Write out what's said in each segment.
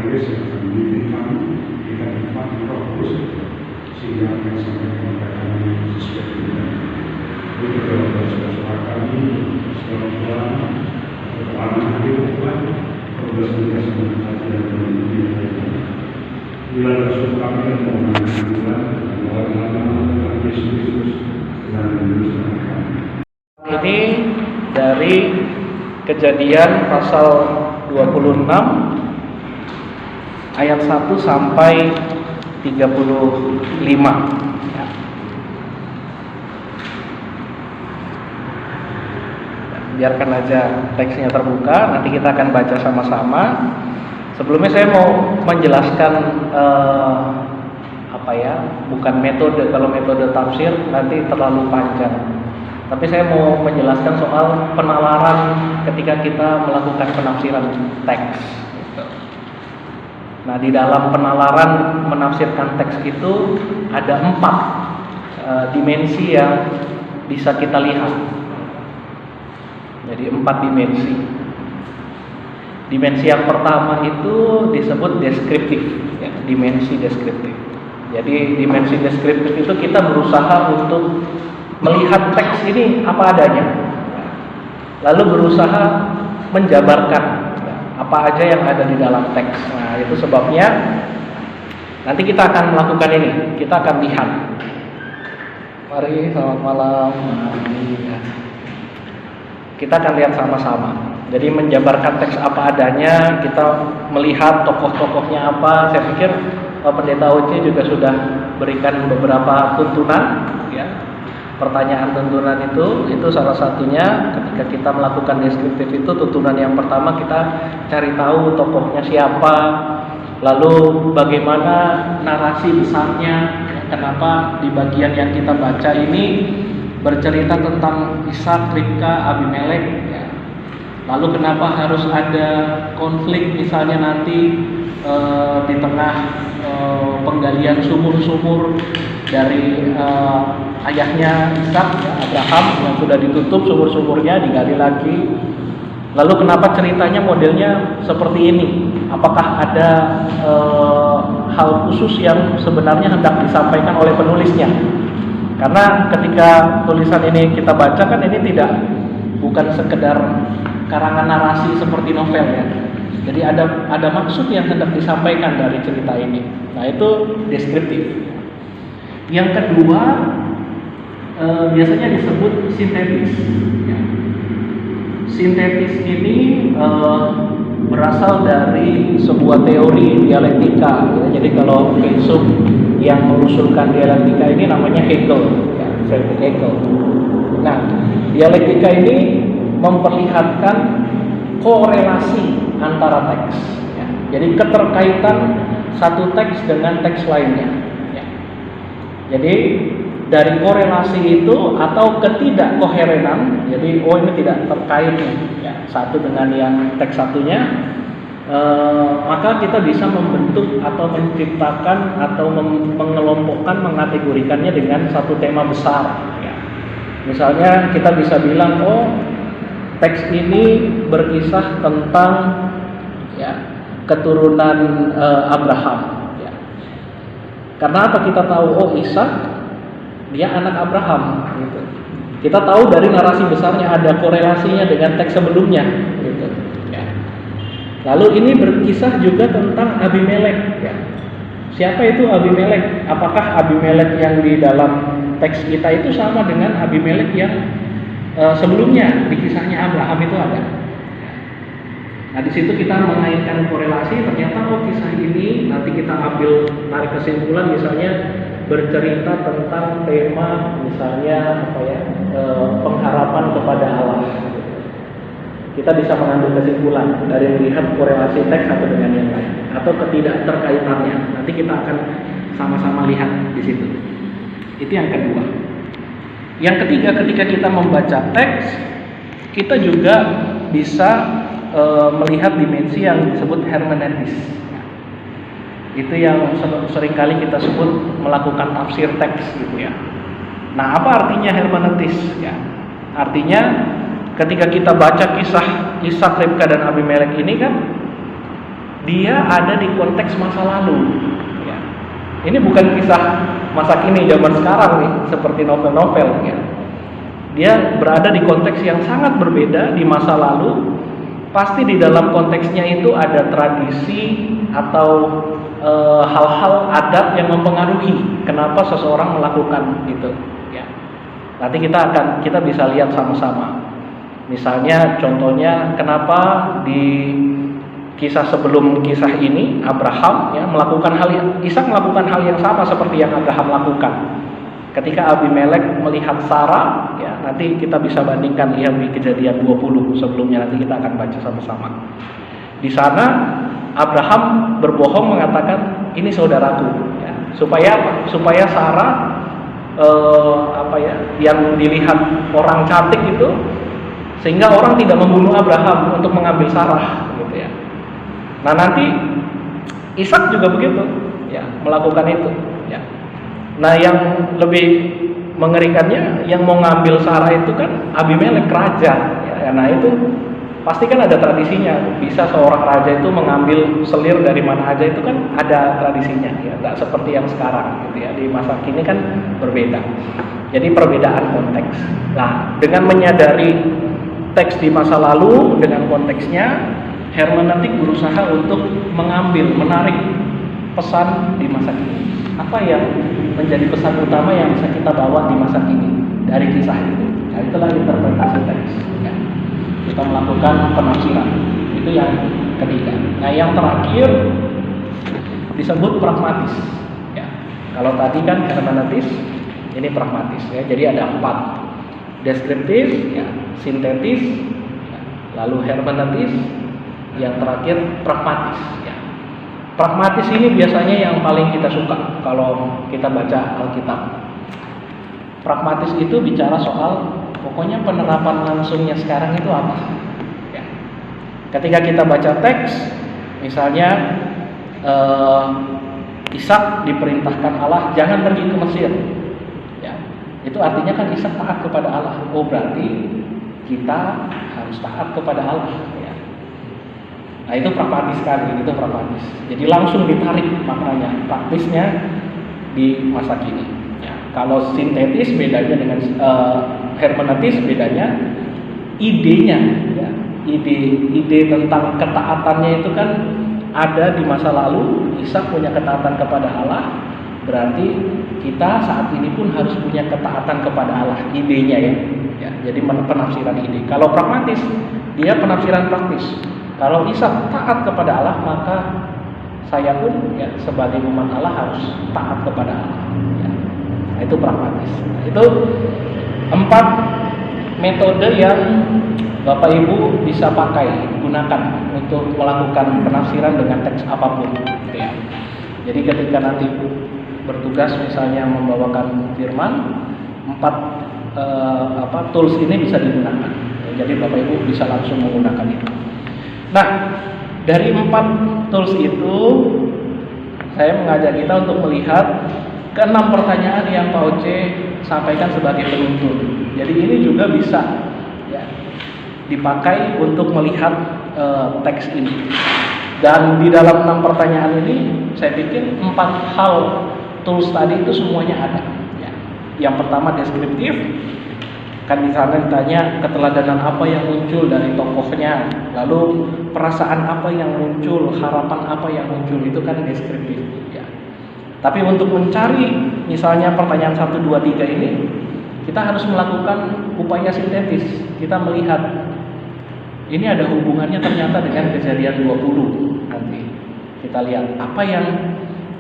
Yesus yang akan memimpin kami, kita nikmati Roh Kudus, sehingga apa yang disampaikan kepada kami sesuai dengan untuk saudara kami, saudara ulama, atau anak hadir Tuhan, progres menjadi menghati dan memimpin Tuhan. Bila Rasul kami dan mengenai Tuhan, dalam nama Tuhan Yesus Kristus dan meneruskan kami. Ini dari Kejadian pasal 26 ayat 1 sampai 35. Ya. Biarkan aja teksnya terbuka, nanti kita akan baca sama-sama. Sebelumnya saya mau menjelaskan bukan metode. Kalau metode tafsir nanti terlalu panjang. Tapi saya mau menjelaskan soal penalaran ketika kita melakukan penafsiran teks. Nah, di dalam penalaran menafsirkan teks itu ada 4 dimensi yang bisa kita lihat. Jadi 4 dimensi. Dimensi yang pertama itu disebut deskriptif, ya, dimensi deskriptif. Jadi dimensi deskriptif itu kita berusaha untuk melihat teks ini apa adanya, lalu berusaha menjabarkan apa aja yang ada di dalam teks. Nah, itu sebabnya nanti kita akan melakukan ini. Kita akan lihat. Mari, selamat malam. Kita akan lihat sama-sama. Jadi menjabarkan teks apa adanya, kita melihat tokoh-tokohnya apa. Saya pikir Pendeta Oce juga sudah berikan beberapa tuntunan, ya. Pertanyaan tuntunan itu salah satunya ketika kita melakukan deskriptif itu, tuntunan yang pertama kita cari tahu tokohnya siapa, lalu bagaimana narasi besarnya, kenapa di bagian yang kita baca ini bercerita tentang Ishak, Ribka, Abimelek, ya. Lalu kenapa harus ada konflik misalnya nanti di tengah penggalian sumur-sumur dari ayahnya Ishak, Abraham, yang sudah ditutup sumur-sumurnya, digali lagi. Lalu kenapa ceritanya modelnya seperti ini? Apakah ada hal khusus yang sebenarnya hendak disampaikan oleh penulisnya? Karena ketika tulisan ini kita baca kan ini bukan sekedar karangan narasi seperti novel, ya. Jadi ada maksud yang hendak disampaikan dari cerita ini. Nah, itu deskriptif. Yang kedua biasanya disebut sintetis. Ya. Sintetis ini berasal dari sebuah teori dialektika. Ya. Jadi kalau filsuf yang mengusulkan dialektika ini namanya Hegel, ya, Friedrich Hegel. Nah, dialektika ini memperlihatkan korelasi antara teks. Ya. Jadi keterkaitan satu teks dengan teks lainnya. Ya. Jadi dari korelasi itu atau ketidakkoherenan, jadi ini tidak terkait, ya, satu dengan yang teks satunya, maka kita bisa membentuk atau menciptakan atau mengelompokkan, mengategorikannya dengan satu tema besar. Ya. Misalnya kita bisa bilang, teks ini berkisah tentang, ya, keturunan Abraham. Ya. Karena apa kita tahu? Ishak dia anak Abraham, gitu. Kita tahu dari narasi besarnya ada korelasinya dengan teks sebelumnya, gitu. Ya. Lalu ini berkisah juga tentang Abimelek. Ya. Siapa itu Abimelek? Apakah Abimelek yang di dalam teks kita itu sama dengan Abimelek yang sebelumnya di kisahnya Abraham itu ada? Nah, di situ kita mengaitkan korelasi. Ternyata kisah ini nanti kita ambil tarik kesimpulan, misalnya bercerita tentang tema misalnya pengharapan kepada Allah. Kita bisa mengambil kesimpulan dari melihat korelasi teks satu dengan yang lain atau ketidakterkaitannya. Nanti kita akan sama-sama lihat di situ. Itu yang kedua. Yang ketiga, ketika kita membaca teks, kita juga bisa melihat dimensi yang disebut hermeneutis. Itu yang seringkali kita sebut melakukan tafsir teks, gitu ya. Nah, apa artinya hermeneutis? Ya, artinya ketika kita baca kisah Ishak, Ribka dan Abimelek ini kan dia ada di konteks masa lalu. Ya. Ini bukan kisah masa kini zaman sekarang nih, seperti novel-novel. Ya. Dia berada di konteks yang sangat berbeda di masa lalu. Pasti di dalam konteksnya itu ada tradisi atau hal-hal adat yang mempengaruhi kenapa seseorang melakukan itu. Ya. Nanti kita bisa lihat sama-sama. Misalnya contohnya kenapa di kisah sebelum kisah ini Abraham ya Ishak melakukan hal yang sama seperti yang Abraham lakukan. Ketika Abimelek melihat Sarah ya, nanti kita bisa bandingkan lihat di Kejadian 20 sebelumnya, nanti kita akan baca sama-sama. Di sana Abraham berbohong mengatakan ini saudaraku ya. Supaya Sarah yang dilihat orang cantik itu, sehingga orang tidak membunuh Abraham untuk mengambil Sarah gitu ya. Nah, nanti Ishak juga begitu ya, melakukan itu ya. Nah, yang lebih mengerikannya yang mau ngambil Sarah itu kan Abimelek, raja ya. Nah, itu pasti kan ada tradisinya. Bisa seorang raja itu mengambil selir dari mana aja, itu kan ada tradisinya ya, tidak seperti yang sekarang gitu ya. Di masa kini kan berbeda. Jadi perbedaan konteks. Nah, dengan menyadari teks di masa lalu dengan konteksnya, hermeneutik berusaha untuk menarik pesan di masa kini. Apa yang menjadi pesan utama yang bisa kita bawa di masa kini dari kisah itu? Nah, itulah interpretasi teks. Ya. Kita melakukan penafsiran. Itu yang ketiga. Nah, yang terakhir disebut pragmatis. Ya. Kalau tadi kan hermeneutis, ini pragmatis. Ya. Jadi ada 4: deskriptif, ya, sintetis, ya, lalu hermeneutis, yang terakhir pragmatis. Ya. Pragmatis ini biasanya yang paling kita suka kalau kita baca Alkitab. Pragmatis itu bicara soal pokoknya penerapan langsungnya sekarang itu apa. Ya. Ketika kita baca teks, misalnya Ishak diperintahkan Allah jangan pergi ke Mesir. Ya. Itu artinya kan Ishak taat kepada Allah. Oh, berarti kita harus taat kepada Allah. Ya. Nah, itu pragmatis sekali, itu pragmatis. Jadi langsung ditarik maknanya, praktisnya di masa kini. Ya. Kalau sintetis bedanya dengan hermeneutis, bedanya idenya, ya. Ide tentang ketaatannya itu kan ada di masa lalu. Ishak punya ketaatan kepada Allah, berarti kita saat ini pun harus punya ketaatan kepada Allah. Idenya ya. Ya, jadi penafsiran ide. Kalau pragmatis, dia penafsiran praktis. Kalau Ishak taat kepada Allah, maka saya pun ya, sebagai umat Allah harus taat kepada Allah. Ya. Nah, itu pragmatis. Nah, itu 4 metode yang Bapak Ibu bisa pakai, gunakan untuk melakukan penafsiran dengan teks apapun. Gitu ya. Jadi ketika nanti bertugas misalnya membawakan firman, 4 tools ini bisa digunakan. Jadi Bapak Ibu bisa langsung menggunakan itu. Nah, dari 4 tools itu saya mengajak kita untuk melihat ke 6 pertanyaan yang Pak Oce sampaikan sebagai penuntun. Jadi ini juga bisa ya, dipakai untuk melihat teks ini. Dan di dalam 6 pertanyaan ini saya pikir 4 hal tools tadi itu semuanya ada. Ya. Yang pertama deskriptif. Kan di sana ditanya keteladanan apa yang muncul dari tokohnya, lalu perasaan apa yang muncul, harapan apa yang muncul, itu kan deskriptif ya. Tapi untuk mencari misalnya pertanyaan 1, 2, 3 ini, kita harus melakukan upaya sintetis. Kita melihat ini ada hubungannya ternyata dengan Kejadian 20 nanti. Kita lihat apa yang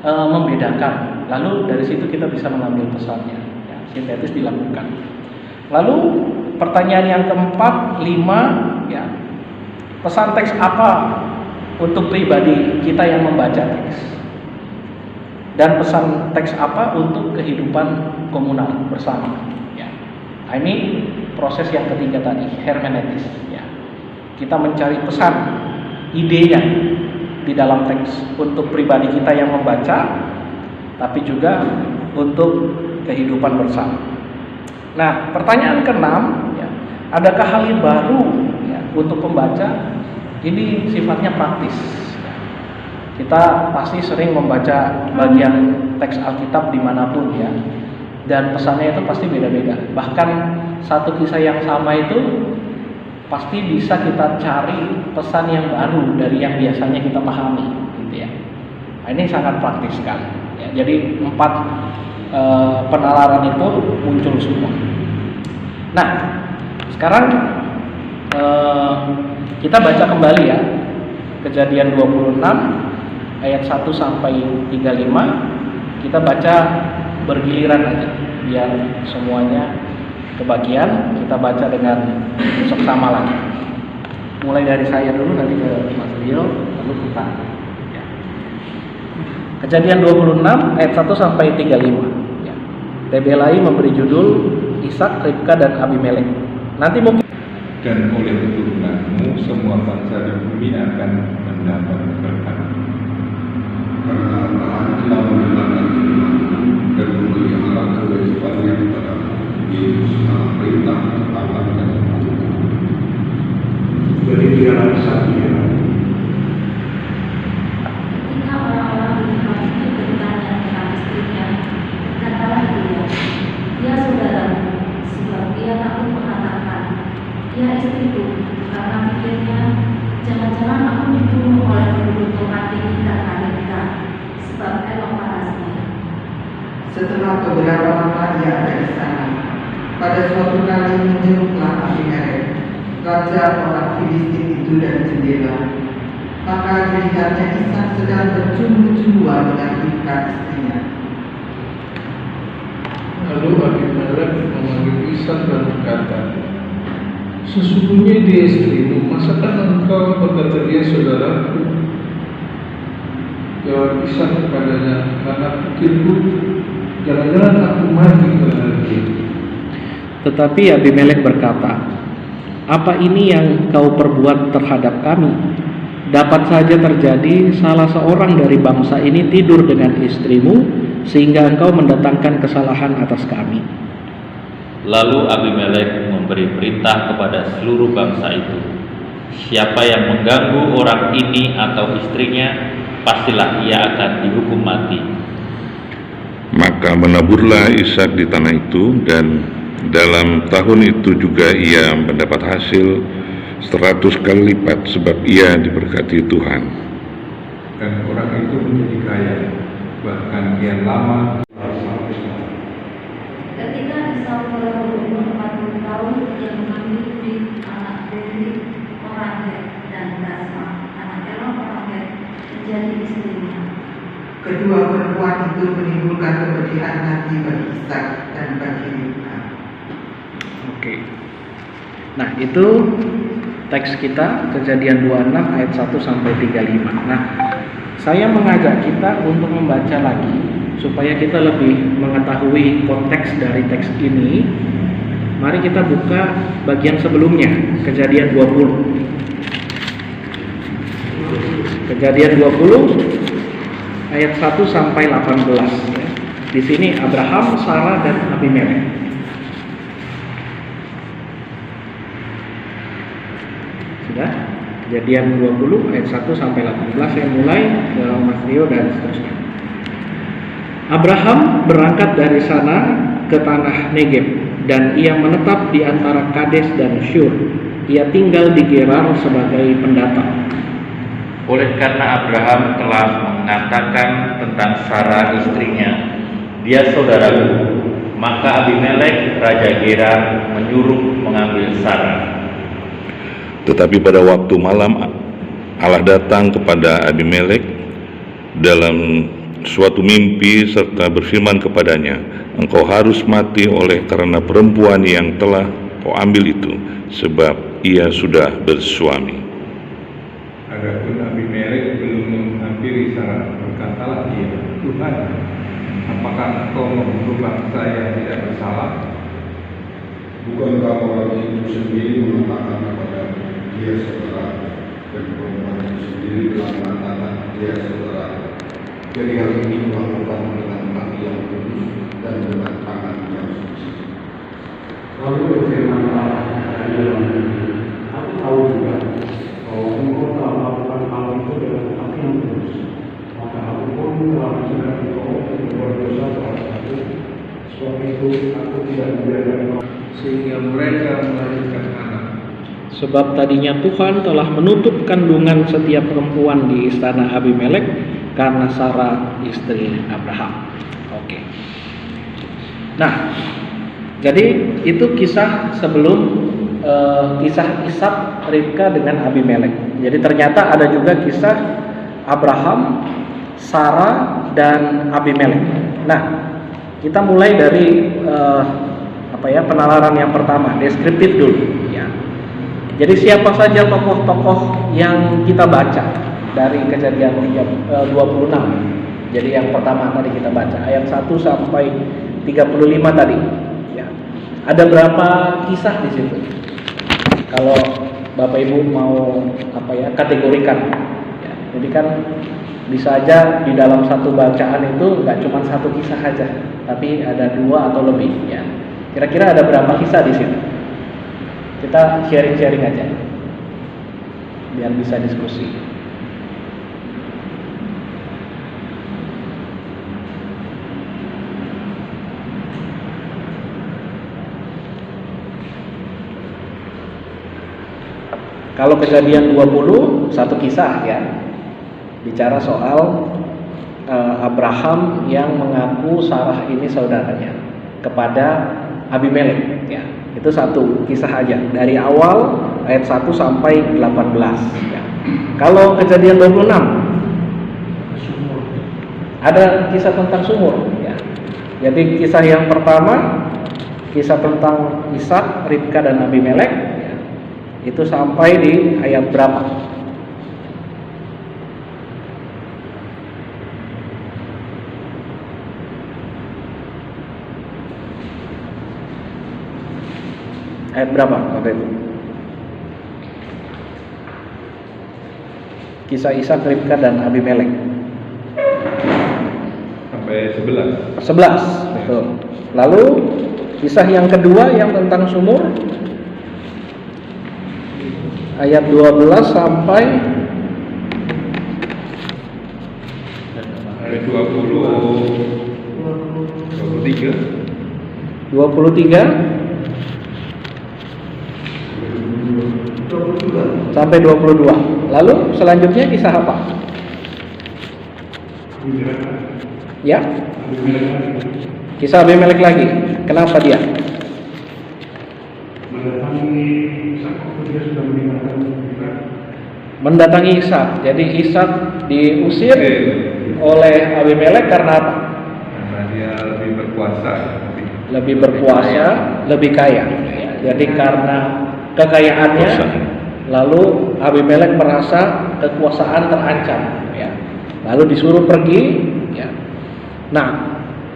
membedakan, lalu dari situ kita bisa mengambil pesannya ya, sintetis dilakukan. Lalu pertanyaan yang keempat, 5 ya, pesan teks apa untuk pribadi kita yang membaca teks, dan pesan teks apa untuk kehidupan komunal bersama ya. Nah, ini proses yang ketiga tadi, hermeneutis ya. Kita mencari pesan, idenya di dalam teks untuk pribadi kita yang membaca, tapi juga untuk kehidupan bersama. Nah, pertanyaan ke-6 ya, adakah hal yang baru ya, untuk pembaca? Ini sifatnya praktis ya. Kita pasti sering membaca bagian teks Alkitab dimanapun ya, dan pesannya itu pasti beda-beda. Bahkan satu kisah yang sama itu pasti bisa kita cari pesan yang baru dari yang biasanya kita pahami, gitu ya. Nah, ini sangat praktis sekali. Ya, jadi 4 penalaran itu muncul semua. Nah, sekarang kita baca kembali ya, Kejadian 26 ayat 1 sampai 35. Kita baca bergiliran aja biar semuanya kebagian. Kita baca dengan seksama lagi. Mulai dari saya dulu, nanti ke Mas Rio, lalu kita ya. Kejadian 26 ayat 1 sampai 35 ya. Debelai memberi judul Ishak, Ribka dan Abimelek. Nanti mungkin dan oleh keturunanmu semua bangsa di bumi akan mendapat berkat. Karena Abraham telah mendengarkan firman dan memelihara kewajibannya kepadamu, yaitu segala perintah, ketetapan dan hukum. Jadi dia saja. Ketika orang-orang di tempat itu bertanya tentang istrinya, katakanlah dia saudaramu, sebab dia takut mengatakan, dia istriku, karena pikirnya, jangan-jangan aku dibunuh oleh penduduk tempat ini karena mereka, sebab elok parasnya. Setelah beberapa lama ia ada di sana, pada suatu kali menjenguklah Abimelek, raja orang Filistin itu dari jendela. Maka dilihatnya Ishak sedang bercumbu-cumbuan dengan Ribka istrinya. Lalu Abimelek memanggil Ishak dan berkata, sesungguhnya dia istrimu, masakan engkau berkata dia saudaraku? Jawab Ishak kepadanya, karena pikirku, jangan-jangan aku mati karena dia. Tetapi Abimelek berkata, apa ini yang kau perbuat terhadap kami? Dapat saja terjadi salah seorang dari bangsa ini tidur dengan istrimu, sehingga engkau mendatangkan kesalahan atas kami. Lalu Abimelek memberi perintah kepada seluruh bangsa itu, siapa yang mengganggu orang ini atau istrinya, pastilah ia akan dihukum mati. Maka menaburlah Ishak di tanah itu, dan dalam tahun itu juga ia mendapat hasil 100 kali lipat, sebab ia diberkati Tuhan. Dan orang itu menjadi kaya, bahkan kian lama. Ketika Esau telah berumur 40 tahun, ia mengambil Rit anak Deri orang Het dan Basma anak Elon orang Het menjadi istrinya. Kedua perempuan itu menimbulkan kepedihan hati bagi Ishak dan bagi Ribka. Oke. Nah, itu teks kita Kejadian 26 ayat 1 sampai 35. Nah, saya mengajak kita untuk membaca lagi supaya kita lebih mengetahui konteks dari teks ini. Mari kita buka bagian sebelumnya, Kejadian 20. Kejadian 20 ayat 1 sampai 18 ya. Di sini Abraham, Sarah dan Abimelek. Sudah? Kejadian 20 ayat 1 sampai 18, saya mulai ke Mas Rio dan seterusnya. Abraham berangkat dari sana ke tanah Negeb, dan ia menetap di antara Kades dan Syur. Ia tinggal di Gerar sebagai pendatang. Oleh karena Abraham telah mengatakan tentang Sarah istrinya, dia saudaraku, maka Abimelek raja Gerar menyuruh mengambil Sarah. Tetapi pada waktu malam Allah datang kepada Abimelek dalam suatu mimpi serta berfirman kepadanya, engkau harus mati oleh karena perempuan yang telah kau ambil itu, sebab ia sudah bersuami. Adapun Abimelek belum menghampiri Sarah, berkatalah dia, Tuhan, apakah engkau membunuh bangsa yang tidak bersalah? Bukankah orang itu sendiri mengatakan kepada dia saudara, dan perempuan itu sendiri telah mengatakan dia saudara. Jadi hal ini melakukan dengan hati yang kudus dan dengan tangan yang suci. Lalu berfirman Allah kepada dia, aku tahu juga bahwa engkau telah melakukan hal itu dengan hati yang kudus aku tidak membiarkan sehingga mereka melahirkan anak. Sebab tadinya Tuhan telah menutup kandungan setiap perempuan di istana Abimelek karena Sarah istri Abraham. Oke. Nah, jadi itu kisah sebelum kisah Ishak, Ribka dengan Abimelek. Jadi ternyata ada juga kisah Abraham, Sarah dan Abimelek. Nah, kita mulai dari penalaran yang pertama, deskriptif dulu. Ya. Jadi siapa saja tokoh-tokoh yang kita baca dari Kejadian 26. Jadi yang pertama tadi kita baca ayat 1 sampai 35 tadi. Ya. Ada berapa kisah di situ? Kalau Bapak Ibu mau kategorikan. Ya. Jadi kan bisa aja di dalam satu bacaan itu nggak cuma satu kisah aja, tapi ada 2 atau lebih. Ya. Kira-kira ada berapa kisah di situ? Kita sharing-sharing aja, biar bisa diskusi. Kalau Kejadian 20 satu kisah ya, bicara soal Abraham yang mengaku Sarah ini saudaranya kepada Abimelek ya. Itu satu kisah aja dari awal ayat 1 sampai 18 ya. Kalau Kejadian 26 ada kisah tentang sumur ya. Jadi kisah yang pertama kisah tentang Ishak, Ribka dan Abimelek ya. Itu sampai di ayat berapa? Ayat berapa Bapak Ibu? Kisah Ishak, Ribka dan Abimelek. Sampai 11. 11, betul. Lalu kisah yang kedua yang tentang sumur ayat 12 sampai ayat 23 sampai 22. Lalu selanjutnya kisah apa? Ya? Kisah Abimelek lagi. Kenapa dia? Mendatangi Ishak. Jadi Ishak diusir oleh Abimelek karena apa? karena dia lebih berkuasa. Lebih kaya. Jadi karena kekayaannya, lalu Abimelek merasa kekuasaan terancam. Ya. Lalu disuruh pergi. Ya. Nah,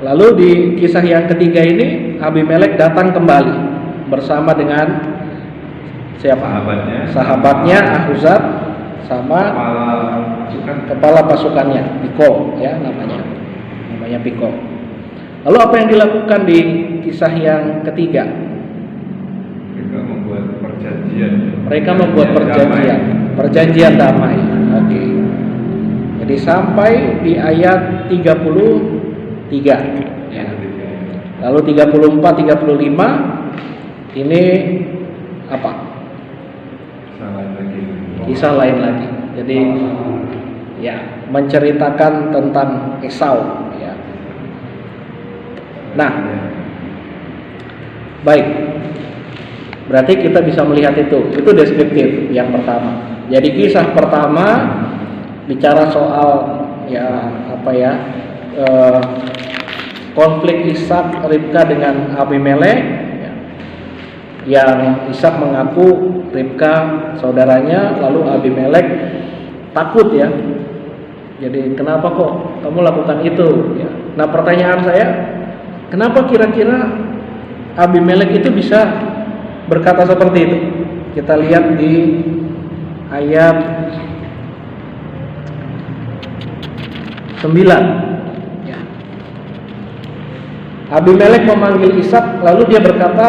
lalu di kisah yang ketiga ini Abimelek datang kembali bersama dengan siapa? Sahabatnya Ahuzat sama kepala pasukannya Pikol ya namanya Pikol. Lalu apa yang dilakukan di kisah yang ketiga? Mereka membuat perjanjian damai. Oke. Jadi sampai di ayat 33 ya. Lalu 34 35 ini apa? Kisah lain lagi. Jadi ya menceritakan tentang Esau ya. Nah, baik. Berarti kita bisa melihat itu deskriptif yang pertama. Jadi kisah pertama bicara soal konflik Ishak Ribka dengan Abimelek ya. Yang Ishak mengaku Ribka saudaranya, lalu Abimelek takut ya. Jadi kenapa kok kamu lakukan itu ya. Nah pertanyaan saya, kenapa kira-kira Abimelek itu bisa berkata seperti itu? Kita lihat di ayat 9 ya. Abimelek memanggil Ishak, lalu dia berkata,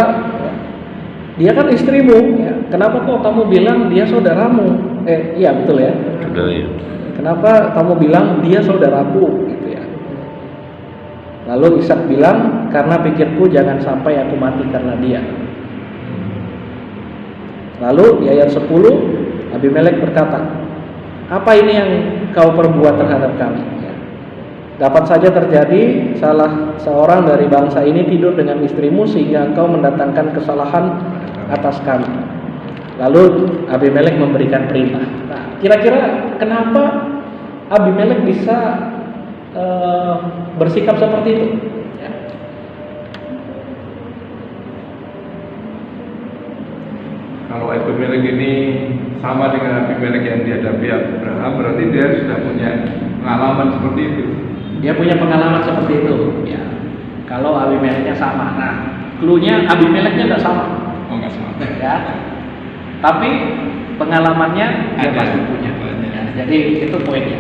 dia kan istrimu ya. Kenapa kok kamu bilang dia saudaramu? Iya betul ya. Kenapa kamu bilang dia saudaraku gitu ya. Lalu Ishak bilang, karena pikirku jangan sampai aku mati karena dia. Lalu di ayat 10 Abimelek berkata, apa ini yang kau perbuat terhadap kami? Dapat saja terjadi salah seorang dari bangsa ini tidur dengan istrimu sehingga engkau mendatangkan kesalahan atas kami. Lalu Abimelek memberikan perintah. Nah, kira-kira kenapa Abimelek bisa bersikap seperti itu? Ya. Kalau Abimelek ini sama dengan Abimelek yang dihadapi Abraham, berarti dia sudah punya pengalaman seperti itu. Dia punya pengalaman seperti itu. Ya. Kalau Abimeleknya sama, nah, cluenya Abimeleknya nggak sama. Oh, nggak sama. Ya. Tapi pengalamannya dia pasti punya. Ya, jadi itu poinnya.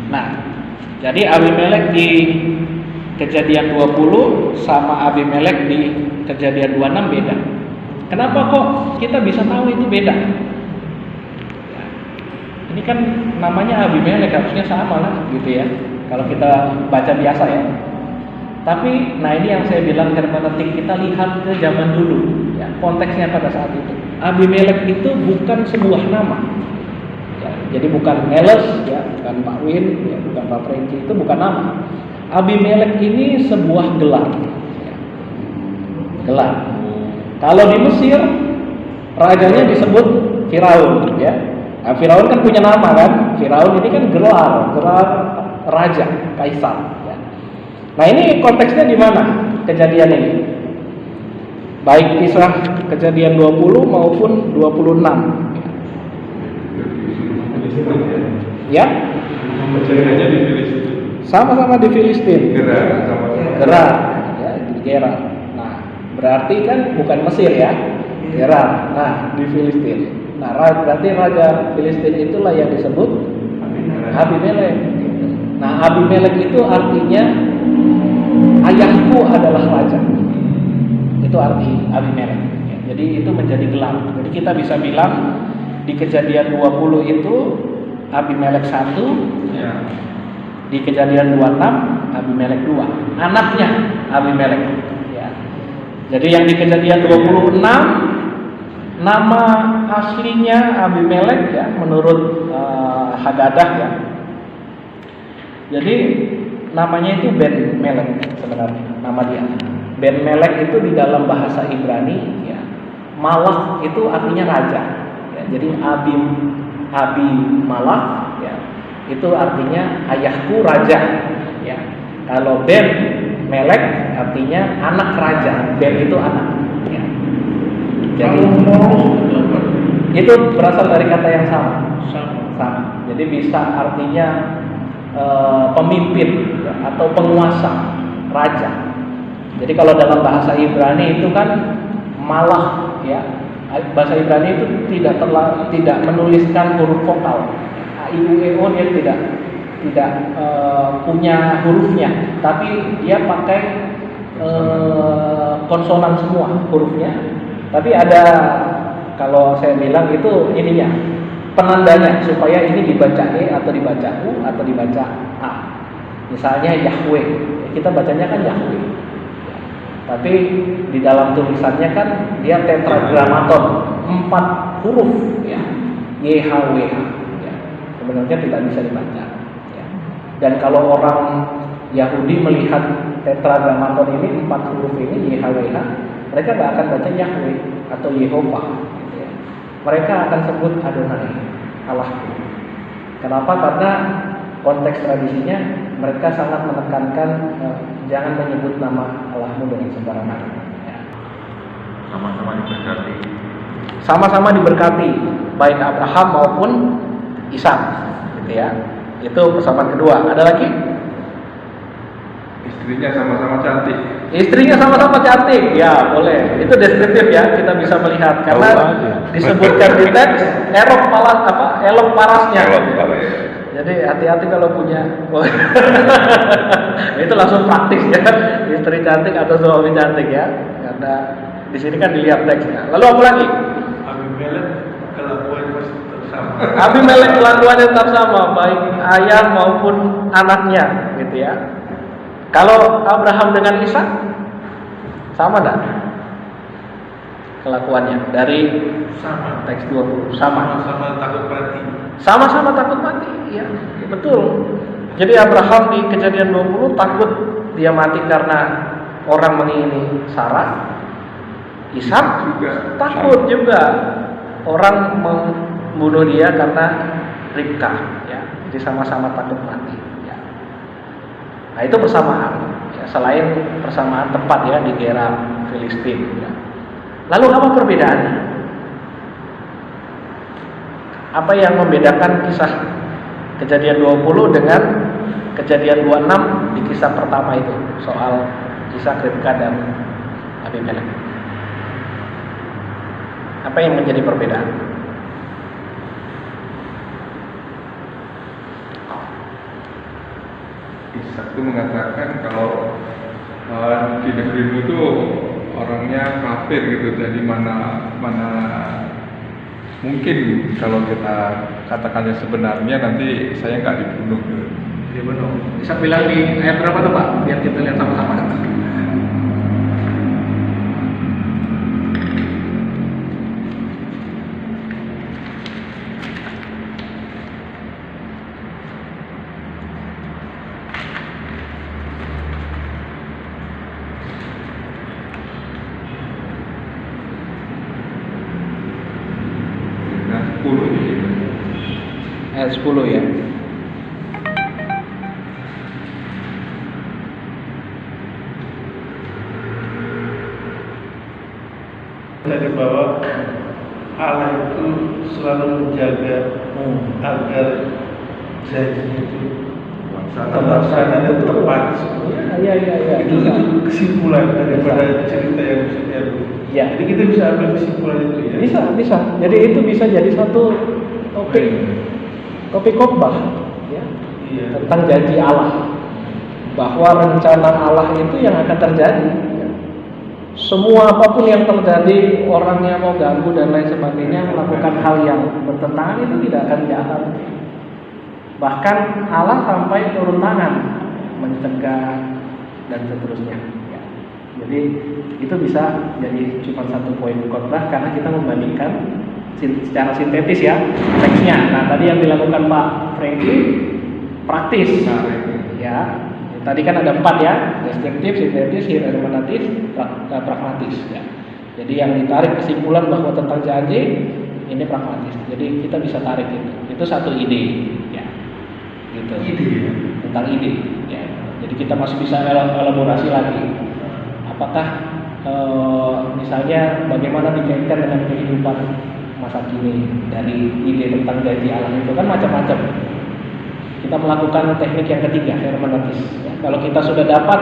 Nah, jadi Abimelek di Kejadian 20 sama Abimelek di Kejadian 26 beda. Kenapa kok kita bisa tahu itu beda? Ya, ini kan namanya Abimelek, harusnya sama lah gitu ya. Kalau kita baca biasa ya. Tapi, nah ini yang saya bilang hermeneutik, kita lihat ke zaman dulu, ya, konteksnya pada saat itu. Abimelek itu bukan sebuah nama. Ya, jadi bukan Meles, ya, bukan Pak Win, ya, bukan Pak Franky, itu bukan nama. Abimelek ini sebuah gelar. Ya. Gelar. Kalau di Mesir, rajanya disebut Firaun, ya. Nah, Firaun kan punya nama kan? Firaun ini kan gelar raja, kaisar. Ya. Nah ini konteksnya di mana kejadian ini? Baik kisah Kejadian 20 maupun 26. Ya. Kejadiannya di Filistin. Sama-sama di Filistin. Gerar sama. Gerar, ya, di Gerar. Nah, berarti kan bukan Mesir ya. Gerar. Nah, di Filistin. Nah, berarti raja Filistin itulah yang disebut Abimelek. Nah, Abimelek itu artinya ayahku adalah raja. Itu arti Abimelek. Ya, jadi itu menjadi gelar. Jadi kita bisa bilang di Kejadian 20 itu Abimelek 1, ya. Di Kejadian 26 Abimelek 2, anaknya Abimelek. Ya. Jadi yang di Kejadian 26 nama aslinya Abimelek ya menurut Hagadah ya. Jadi namanya itu Ben Melek sebenarnya nama dia. Ben Melek itu di dalam bahasa Ibrani ya. Malak itu artinya raja. Ya, jadi Abi Malak ya. Itu artinya ayahku raja ya. Kalau Ben Melek artinya anak raja. Ben itu anak ya. Jadi itu berasal dari kata yang sama. Jadi bisa artinya pemimpin ya, atau penguasa, raja. Jadi kalau dalam bahasa Ibrani itu kan malah ya, bahasa Ibrani itu tidak menuliskan huruf vokal. A-I-U-E-O dia tidak punya hurufnya, tapi dia pakai konsonan semua hurufnya. Tapi ada, kalau saya bilang itu ininya, penandanya supaya ini dibaca E atau dibaca U atau dibaca A. Misalnya Yahweh, kita bacanya kan Yahweh. Tapi di dalam tulisannya kan dia tetragramaton, 4 huruf ya. YHWH ya. Sebenarnya tidak bisa dibaca ya. Dan kalau orang Yahudi melihat tetragramaton ini 4 huruf ini YHWH, mereka nggak akan baca Yahweh atau Yehovah gitu ya. Mereka akan sebut Adonai, Allahku. Kenapa? Karena konteks tradisinya mereka sangat menekankan jangan menyebut nama Allahmu dengan sembarangan. Ya. Sama-sama diberkati. Sama-sama diberkati, baik Abraham maupun Ishak, gitu ya. Itu persamaan kedua. Ada lagi? Istrinya sama-sama cantik. Istrinya sama-sama cantik, ya boleh. Itu deskriptif ya, kita bisa melihat karena disebutkan di teks elok parasnya. Jadi hati-hati kalau punya. Itu langsung praktis ya, istri cantik atau suami cantik ya, karena di sini kan dilihat teksnya. Lalu apa lagi? Abimelek kelakuannya tetap sama. Abimelek kelakuannya tetap sama, baik ayah maupun anaknya, gitu ya. Kalau Abraham dengan Ishak sama enggak kelakuannya dari Sama. teks 20? Sama. Sama takut mati. Sama-sama takut mati, ya, betul. Jadi Abraham di Kejadian 20 takut dia mati karena orang mengingini Sarah. Ishak Juga. takut juga orang membunuh dia karena Ribka, ya. Jadi sama-sama takut mati, ya. Nah, itu persamaan, ya, selain persamaan tempat ya di daerah Filistin, ya. Lalu apa perbedaannya? Apa yang membedakan kisah Kejadian 20 dengan Kejadian 26 di kisah pertama itu soal Ishak, Ribka dan Abimelek? Apa yang menjadi perbedaan? Ishak itu mengatakan kalau di negerimu itu orangnya kafir gitu, jadi mana mungkin kalau kita katakannya sebenarnya nanti saya nggak dibunuh gitu. Iya benar. Bisa bilang di ayat berapa tuh Pak? Biar kita lihat sama-sama. Nah, 10 ini. Ayat 10 ya. Dari bahwa Allah itu selalu menjaga agar janji itu terlaksana dan tepat. Iya. Itu kesimpulan daripada cerita yang maksudnya. Ya. Jadi kita bisa ambil kesimpulan itu ya. Bisa. Jadi itu bisa jadi satu topik khotbah, ya, Iya. tentang janji Allah, bahwa rencana Allah itu yang akan terjadi. Ya. Semua apapun yang terjadi, orangnya mau ganggu dan lain sebagainya, melakukan hal yang bertentangan itu tidak akan jalan. Bahkan Allah sampai turun tangan mencegah dan seterusnya. Ya. Jadi itu bisa jadi cuma satu poin khotbah karena kita membandingkan secara sintetis ya teksnya. Nah tadi yang dilakukan Pak Franky praktis, ya. Tadi kan ada 4 ya, deskriptif, sintetis, hermeneutis, pragmatis. Ya. Jadi yang ditarik kesimpulan bahwa tentang janji ini pragmatis. Jadi kita bisa tarik itu satu ide, ya. Gitu. Ide ya. Tentang ide, ya. Jadi kita masih bisa elaborasi lagi. Apakah misalnya bagaimana dikaitkan dengan kehidupan masa kini dari ide tentang janji Allah itu kan macam-macam. Kita melakukan teknik yang ketiga, hermeneutis. Ya, kalau kita sudah dapat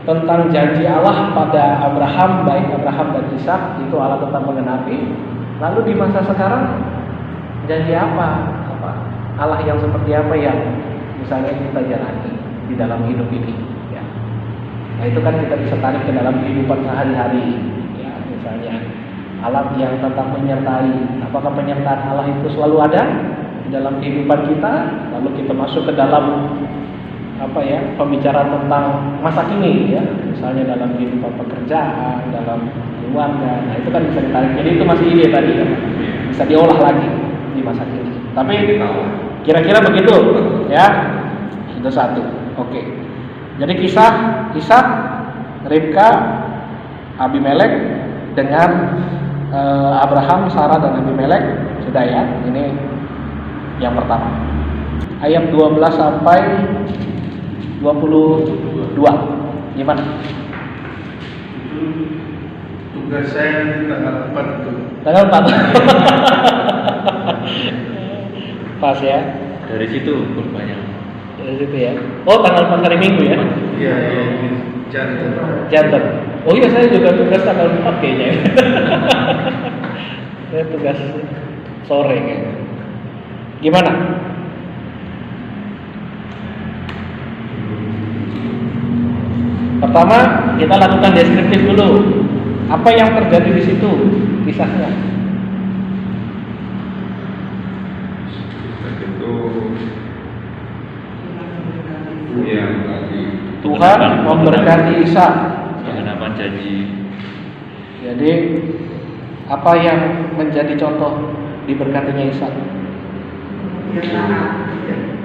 tentang janji Allah pada Abraham, baik Abraham dan Ishak, itu Allah tetap menggenapi. Lalu di masa sekarang janji apa? Allah yang seperti apa yang misalnya kita jalani di dalam hidup ini? Ya. Nah itu kan kita bisa tarik ke dalam kehidupan sehari-hari. Ya, misalnya Allah yang tetap menyertai. Apakah penyertaan Allah itu selalu ada di dalam kehidupan kita? Lalu kita masuk ke dalam pembicaraan tentang masa kini, ya, misalnya dalam kehidupan pekerjaan, dalam keluarga. Nah itu kan bisa ditarik. Jadi itu masih ide tadi, ya, bisa diolah lagi di masa kini. Tapi kira-kira begitu, ya. Itu satu. Oke. Jadi kisah Ishak, Ribka, Abimelek dengan Abraham, Sarah dan Abimelek sudah ya. Ini yang pertama. Ayat 12 sampai 22. Gimana? Itu tugas saya nanti tanggal 4 itu. Tanggal 4. Pas ya. Dari situ kurbannya. Dari situ ya. Oh, tanggal 4 hari Minggu ya. Iya, ini Jantan. Oh iya, saya juga tugas tanggal 4 kayaknya. Saya tugas sore kayaknya. Gimana? Pertama, kita lakukan deskriptif dulu. Apa yang terjadi di situ kisahnya? Itu yang tadi Tuhan memberkati Ishak. Pengenapan janji. Jadi apa yang menjadi contoh diberkatinya Ishak?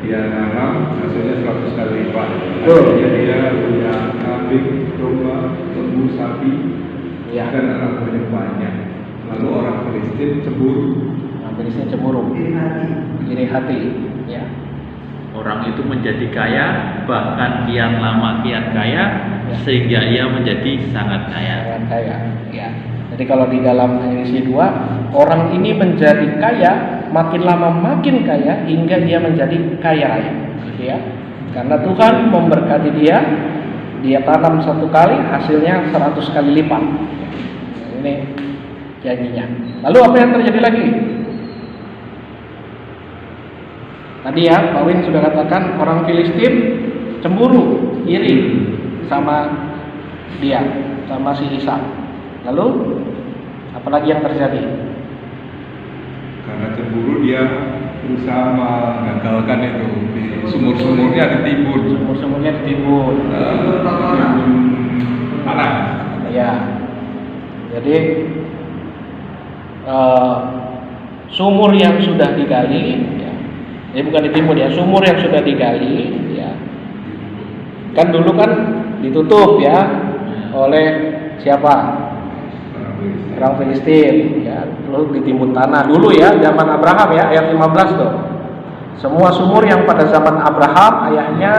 Dia nanam hasilnya 100 kali lipat. Betul. Artinya dia punya kambing, domba, lembu, sapi, Ya. dan anak buahnya banyak. Lalu orang Filistin cemburu. Filistin cemburu, iri hati, ya. Orang itu menjadi kaya, bahkan kian lama kian kaya, Ya. sehingga ia menjadi sangat kaya. Orang kaya, ya. Jadi kalau di dalam edisi 2, orang ini menjadi kaya, makin lama makin kaya hingga ia menjadi kaya raya, gitu ya. Karena Tuhan memberkati dia tanam 1 kali, hasilnya 100 kali lipat. Ini janjinya. Lalu apa yang terjadi lagi? Tadi ya, Pak Win sudah katakan orang Filistin cemburu, iri sama dia, sama si Ishak. Lalu apalagi yang terjadi? Karena cemburu dia berusaha menggagalkan itu. Di sumur-sumurnya ditimbun. Sumur-sumurnya ditimbun. Tanah. Ya. Jadi sumur yang sudah digali, ya. Bukan ditimbun ya, sumur yang sudah digali, ya. Kan dulu kan ditutup ya oleh siapa? Orang Filistin, ya. Lalu ditimbun tanah dulu ya, zaman Abraham ya, ayat 15 tuh. Semua sumur yang pada zaman Abraham ayahnya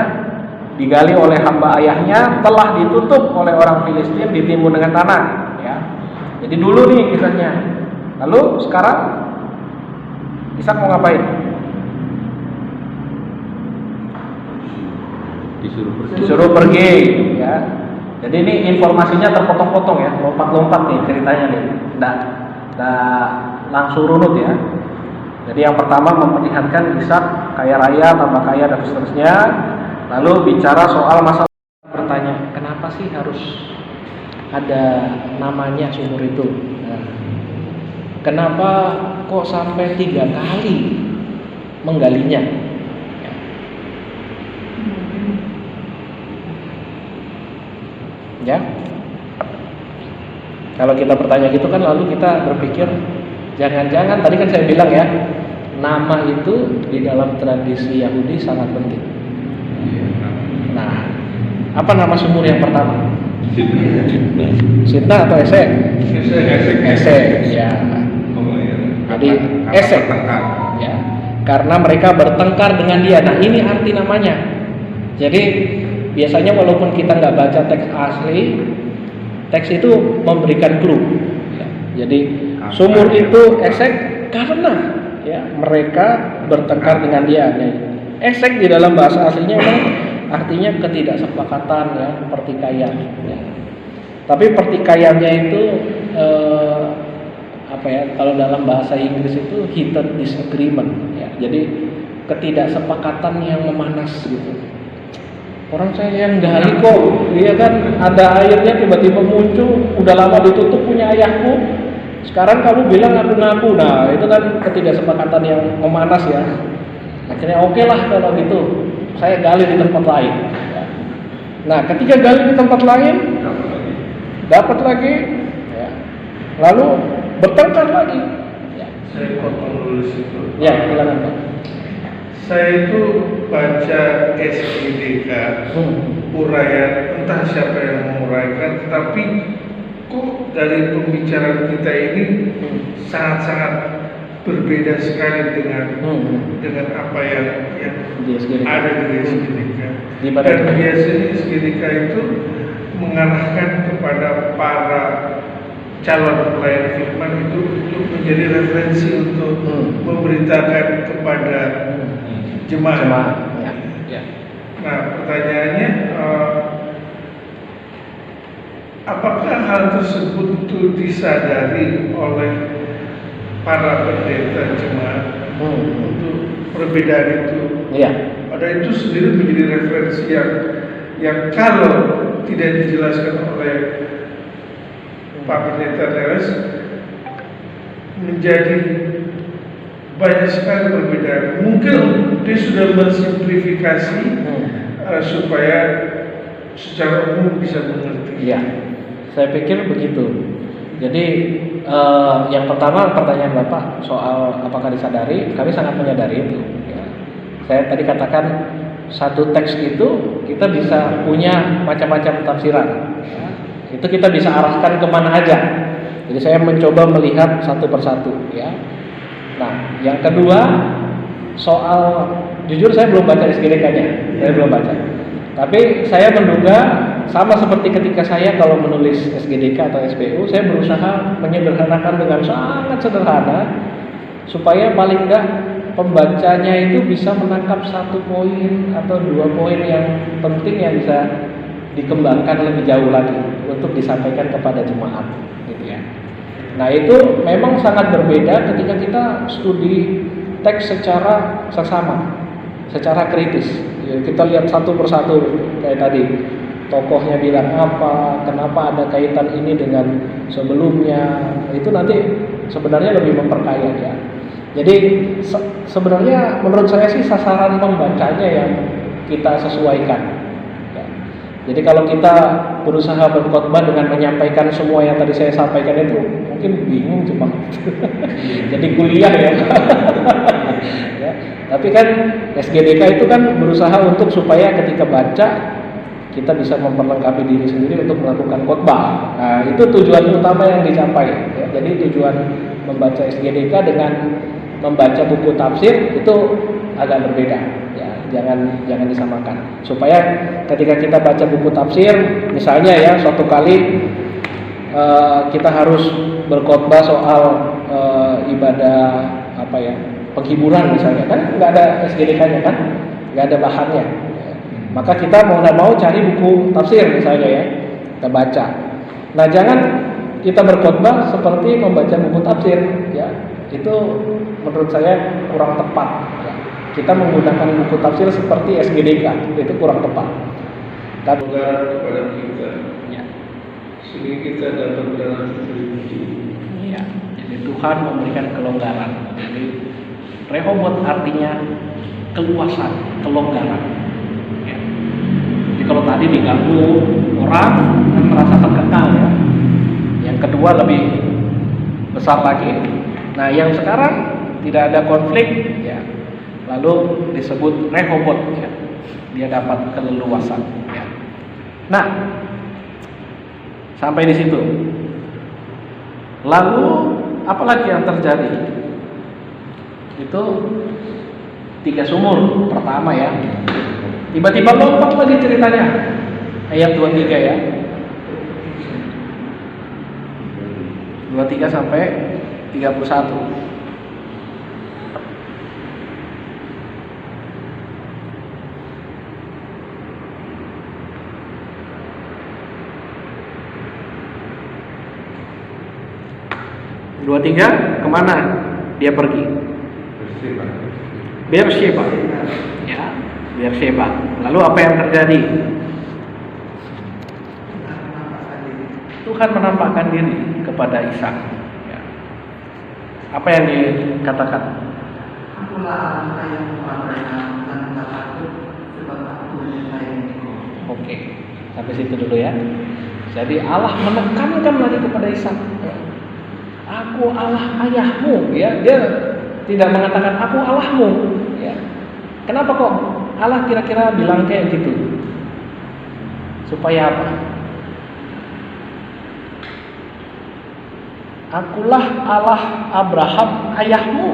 digali oleh hamba ayahnya telah ditutup oleh orang Filistin, ditimbun dengan tanah, ya. Jadi dulu nih kisahnya. Lalu sekarang Ishak mau ngapain? Disuruh pergi, ya. Jadi ini informasinya terpotong-potong ya, lompat-lompat nih ceritanya nih. Nggak langsung runut ya. Jadi yang pertama memperlihatkan Ishak kaya raya, tambah kaya dan seterusnya. Lalu bicara soal masalah, bertanya, kenapa sih harus ada namanya sumur itu? Nah, kenapa kok sampai 3 kali menggalinya? Ya, kalau kita bertanya gitu kan, lalu kita berpikir jangan-jangan tadi kan saya bilang ya, nama itu di dalam tradisi Yahudi sangat penting. Nah, apa nama sumur yang pertama? Sitna atau Esek? Esek, ya. Jadi Esek, ya, karena mereka bertengkar dengan dia. Nah, ini arti namanya. Jadi biasanya walaupun kita nggak baca teks asli, teks itu memberikan clue. Ya. Jadi sumur itu Esek karena ya mereka bertengkar dengan dia. Nah, Esek di dalam bahasa aslinya memang artinya ketidaksepakatan ya, pertikaian. Ya. Tapi pertikaiannya itu apa ya? Kalau dalam bahasa Inggris itu heated disagreement. Ya. Jadi ketidaksepakatan yang memanas gitu. Orang saya yang gali kok, iya kan, ada airnya tiba-tiba muncul, udah lama ditutup punya ayahku. Sekarang kamu bilang ngaku-ngaku. Nah, itu kan ketidaksepakatan yang memanas ya. Akhirnya oke lah kalau gitu, saya gali di tempat lain. Nah, ketika gali di tempat lain, dapat lagi, ya. Lalu bertengkar lagi. Ya. Saya potong dulu situ. Ya, silakan Pak. Saya itu baca SIDK, uraian, entah siapa yang menguraikan, tetapi kok dari pembicaraan kita ini sangat-sangat berbeda sekali dengan apa yang ada di SIDK. Dan biasanya SIDK itu mengarahkan kepada para calon pelayan firman itu untuk menjadi referensi untuk memberitakan kepada jemaah. Ya. Nah, pertanyaannya, apakah hal tersebut itu disadari oleh para pendeta jemaat untuk perbedaan itu? Ya. Padahal itu sendiri menjadi referensi yang kalau tidak dijelaskan oleh Pak Pendeta Neres menjadi banyak sekali perbedaan. Mungkin dia sudah mensimplifikasi supaya secara umum bisa mengerti. Iya, saya pikir begitu. Jadi yang pertama pertanyaan Bapak soal apakah disadari, kami sangat menyadari itu. Ya. Saya tadi katakan satu teks itu kita bisa punya macam-macam tafsiran. Ya. Itu kita bisa arahkan kemana aja. Jadi saya mencoba melihat satu persatu. Ya. Nah, yang kedua soal, jujur saya belum baca SGDK-nya, saya belum baca. Tapi saya menduga sama seperti ketika saya kalau menulis SGDK atau SPU, saya berusaha menyederhanakan dengan sangat sederhana supaya paling enggak pembacanya itu bisa menangkap satu poin atau dua poin yang penting yang bisa dikembangkan lebih jauh lagi untuk disampaikan kepada jemaat, gitu ya. Nah itu memang sangat berbeda ketika kita studi teks secara seksama, secara kritis. Ya, kita lihat satu persatu kayak tadi, tokohnya bilang apa, kenapa ada kaitan ini dengan sebelumnya, itu nanti sebenarnya lebih memperkaya ya. Jadi sebenarnya menurut saya sih sasaran membacanya yang kita sesuaikan. Ya. Jadi kalau kita berusaha berkhotbah dengan menyampaikan semua yang tadi saya sampaikan itu mungkin bingung cuma. Jadi kuliah ya. Ya. Tapi kan SGDK itu kan berusaha untuk supaya ketika baca kita bisa memperlengkapi diri sendiri untuk melakukan khotbah. Nah, itu tujuan utama yang dicapai. Ya. Jadi tujuan membaca SGDK dengan membaca buku tafsir itu agak berbeda. Ya, jangan disamakan. Supaya ketika kita baca buku tafsir, misalnya ya suatu kali kita harus berkhotbah soal ibadah apa ya, penghiburan misalnya, kan nggak ada SGDK-nya kan, nggak ada bahannya. Maka kita mau nggak mau cari buku tafsir misalnya ya, kita baca. Nah jangan kita berkhotbah seperti membaca buku tafsir, ya itu menurut saya kurang tepat. Ya. Kita menggunakan buku tafsir seperti SGDK itu kurang tepat. Tapi kepada kita, ya. sehingga kita dapat dalam suci. Iya. Jadi Tuhan memberikan kelonggaran. Jadi Rehobot artinya keluasan, kelonggaran. Ya. Jadi kalau tadi diganggu orang kan merasa terkekang ya. Yang kedua lebih besar lagi. Nah, yang sekarang tidak ada konflik ya. Lalu disebut Rehobot ya. Dia dapat keleluasan ya. Nah, sampai di situ. Lalu apalagi yang terjadi? Itu 3 sumur pertama ya. Tiba-tiba lompat lagi ceritanya. Ayat 23 ya. 23 sampai 31. Dua tiga kemana dia pergi? Beersheba. Ya, Beersheba. Lalu apa yang terjadi? Tuhan menampakkan diri kepada Ishak. Ya. Apa yang dikatakan? Akulah Allah yang Abraham dan tak takut sebab aku menyertai engkau. Oke, sampai situ dulu ya. Jadi Allah menekankan lagi kepada Ishak. Aku Allah ayahmu, ya. Dia tidak mengatakan aku Allahmu, ya. Kenapa kok Allah kira-kira bilang kayak gitu? Supaya apa? Akulah Allah Abraham ayahmu.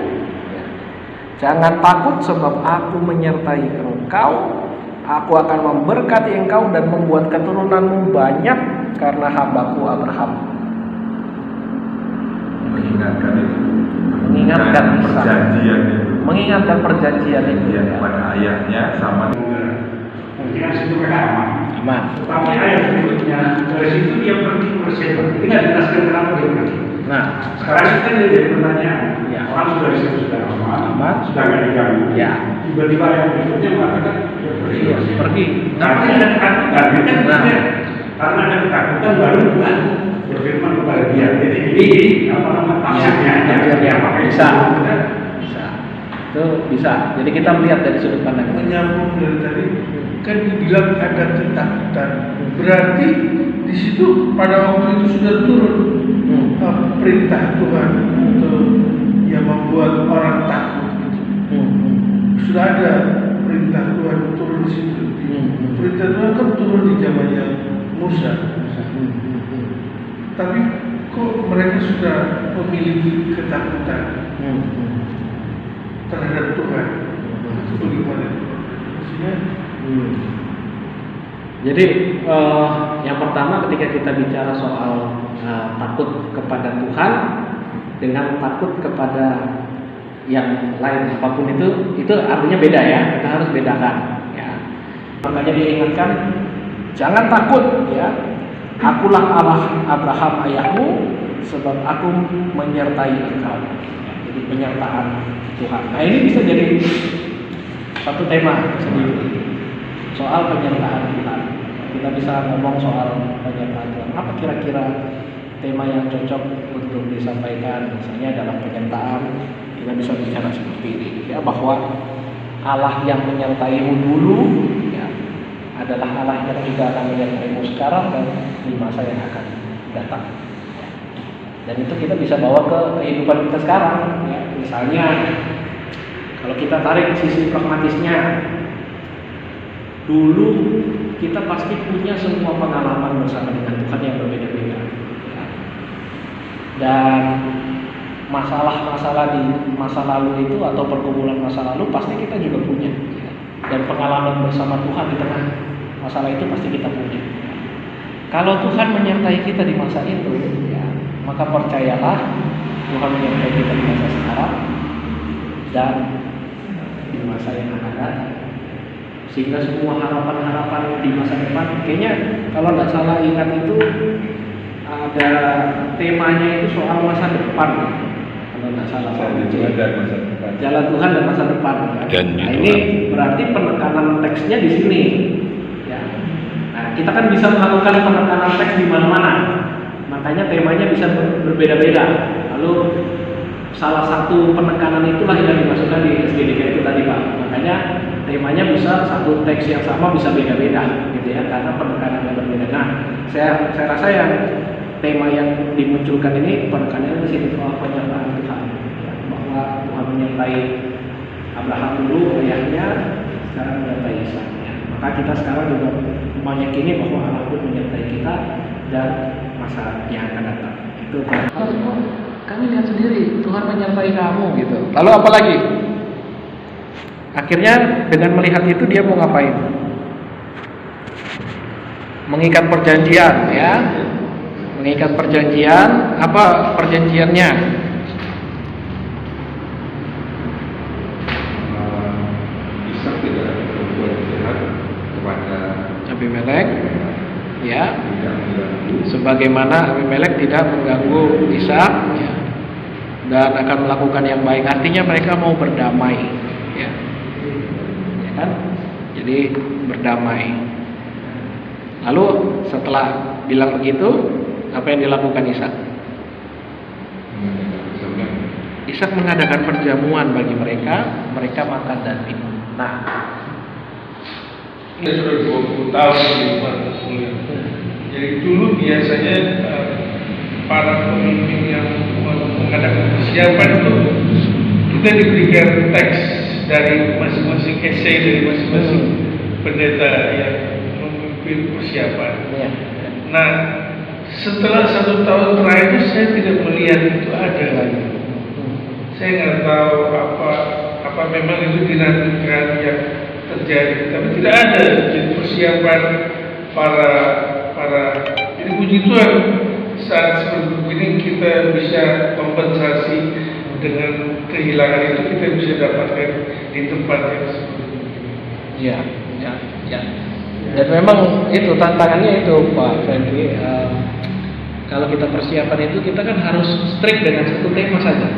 Ya. Jangan takut sebab aku menyertai engkau. Aku akan memberkati engkau dan membuat keturunanmu banyak karena hambaku Abraham. Mengingatkan perjanjian itu. Mengingatkan perjanjian itu. Yang pada ayahnya sama. Mungkin situ mereka aman. Aman. Tapi ayat berikutnya dari situ dia pergi ke Beersheba. Ini nggak jelaskan kenapa dia pergi. Nah, sekarang kan jadi pertanyaan. Ya. Orang sudah di situ sudah aman, sudah nggak diganggu. Ya. Tiba-tiba ayat berikutnya mengatakan dia pergi. Iya, pergi. Tapi ada ketakutan, kan? Karena ada ketakutan baru Tuhan berfirman kepada dia. Jadi ini apa nama tafsirnya? Ya, Ya, pakai bisa. itu. Bisa. itu bisa. Jadi kita melihat dari sudut pandang. Menyambung dari tadi, kan dibilang ada ketakutan. Berarti di situ pada waktu itu sudah turun perintah Tuhan untuk yang membuat orang takut. Sudah ada perintah Tuhan turun di situ. Perintah Tuhan kan turun di zamannya Musa. Tapi kok mereka sudah memiliki ketakutan terhadap Tuhan? Itu bagaimana? Maksudnya? Jadi yang pertama ketika kita bicara soal takut kepada Tuhan dengan takut kepada yang lain apapun itu artinya beda ya. Kita harus bedakan. Ya. Makanya diingatkan jangan takut ya. Akulah Allah Abraham ayahmu, sebab aku menyertai engkau. Jadi penyertaan Tuhan. Nah ini bisa jadi satu tema sendiri soal penyertaan Tuhan. Kita bisa ngomong soal penyertaan Tuhan. Apa kira-kira tema yang cocok untuk disampaikan? Misalnya dalam penyertaan kita bisa bicara seperti ini, ya bahwa Allah yang menyertaimu dulu ya, adalah Allah yang juga akan menyertaimu sekarang dan di masa yang akan datang. Dan itu kita bisa bawa ke kehidupan kita sekarang. Ya. Misalnya, kalau kita tarik sisi pragmatisnya, dulu kita pasti punya semua pengalaman bersama dengan Tuhan yang berbeda-beda. Ya. Dan masalah-masalah di masa lalu itu atau pergumulan masa lalu pasti kita juga punya. Ya. Dan pengalaman bersama Tuhan di tengah masalah itu pasti kita punya. Kalau Tuhan menyertai kita di masa itu, ya, maka percayalah Tuhan menyertai kita di masa sekarang dan di masa yang akan datang. Sehingga semua harapan-harapan di masa depan, kayaknya kalau tidak salah ingat itu ada temanya itu soal masa depan. Kalau tidak salah, jalan Tuhan dan masa depan. Kan? Nah, ini berarti penekanan teksnya di sini. Ya. Nah, kita kan bisa melakukan penekanan teks di mana-mana. Makanya temanya bisa berbeda-beda. Lalu salah satu penekanan itulah yang dimasukkan di SDDK itu tadi Pak. Makanya temanya bisa satu teks yang sama bisa beda-beda, gitu ya, karena penekanannya berbeda. Nah, saya rasa yang tema yang dimunculkan ini penekanannya di sini soal penyertaan Tuhan, ya, bahwa Tuhan menyertai Abraham dulu ayahnya, sekarang menyertai Ishak. Ya. Maka kita sekarang juga meyakini bahwa Allah pun menyertai kita dan masa yang akan datang. Itu kami lihat sendiri Tuhan menyertai kamu gitu. Lalu apa lagi? Akhirnya dengan melihat itu dia mau ngapain? Mengikat perjanjian ya. Mengikat perjanjian, apa perjanjiannya? Ishak tidak berbuat jahat kepada Abimelek ya. Sebagaimana Abimelek tidak mengganggu Ishak ya, dan akan melakukan yang baik. Artinya mereka mau berdamai ya. Ya kan? Jadi berdamai. Lalu setelah bilang begitu, apa yang dilakukan Ishak? Ishak mengadakan perjamuan bagi mereka, mereka makan dan minum. Nah, ini sudah 20 tahun di Kuliah. Jadi dulu biasanya para pemimpin yang mengadakan persiapan itu kita diberikan teks dari masing-masing esai dari masing-masing pendeta yang memimpin persiapan. ya. Nah, setelah 1 tahun terakhir itu saya tidak melihat itu ada lagi. Saya nggak tahu apa memang itu dinantikan yang terjadi, tapi tidak ada. Jadi persiapan para jadi puji Tuhan saat seperti ini kita bisa kompensasi dengan kehilangan itu, kita bisa dapatkan di tempat yang seperti ini. Ya. Dan memang itu tantangannya itu Pak Fendri. Kalau kita persiapan itu kita kan harus strict dengan satu tema saja,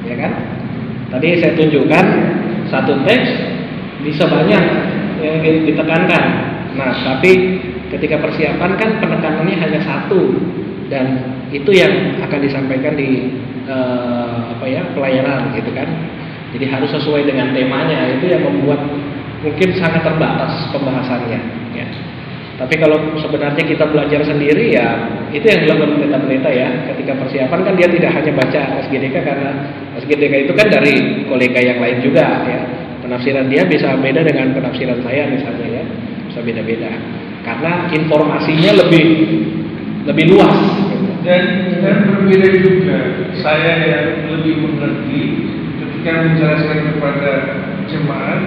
ya kan? Tadi saya tunjukkan satu teks bisa banyak yang ditekankan. Nah, tapi ketika persiapan kan penekanannya hanya satu, dan itu yang akan disampaikan di pelayanan gitu kan. Jadi harus sesuai dengan temanya. Itu yang membuat mungkin sangat terbatas pembahasannya. Ya. Tapi kalau sebenarnya kita belajar sendiri ya itu yang dilakukan pendeta-pendeta ya. Ketika persiapan kan dia tidak hanya baca SGDK, karena SGDK itu kan dari kolega yang lain juga ya. Penafsiran dia bisa beda dengan penafsiran saya misalnya ya, bisa beda-beda. Karena informasinya lebih luas. Dan berbeda juga. Saya yang lebih mengerti ketika menjelaskan kepada jemaat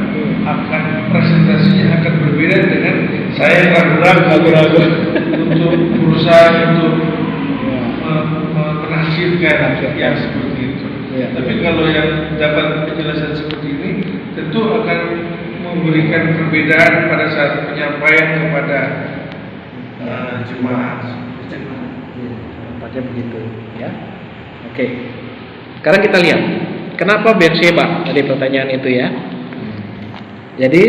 akan presentasinya akan berbeda dengan saya yang ragu-ragu untuk berusaha untuk menafsirkan yang seperti itu. Ya. Tapi kalau yang dapat penjelasan seperti ini tentu akan memberikan perbedaan pada saat penyampaian kepada jemaat. Tampaknya begitu ya. Oke. Sekarang kita lihat kenapa Betsheba, tadi pertanyaan itu ya. Jadi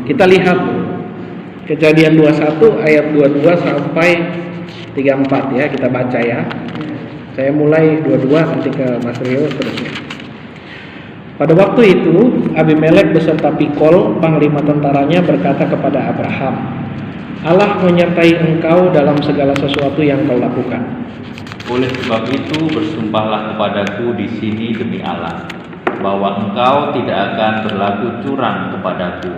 kita lihat Kejadian 21 ayat 22 sampai 34 ya, kita baca ya. Saya mulai 22 nanti ke Mas Rio terusnya. Pada waktu itu Abimelek beserta Pikol panglima tentaranya berkata kepada Abraham, Allah menyertai engkau dalam segala sesuatu yang kau lakukan. Oleh sebab itu bersumpahlah kepadaku di sini demi Allah, bahwa engkau tidak akan berlaku curang kepadaku,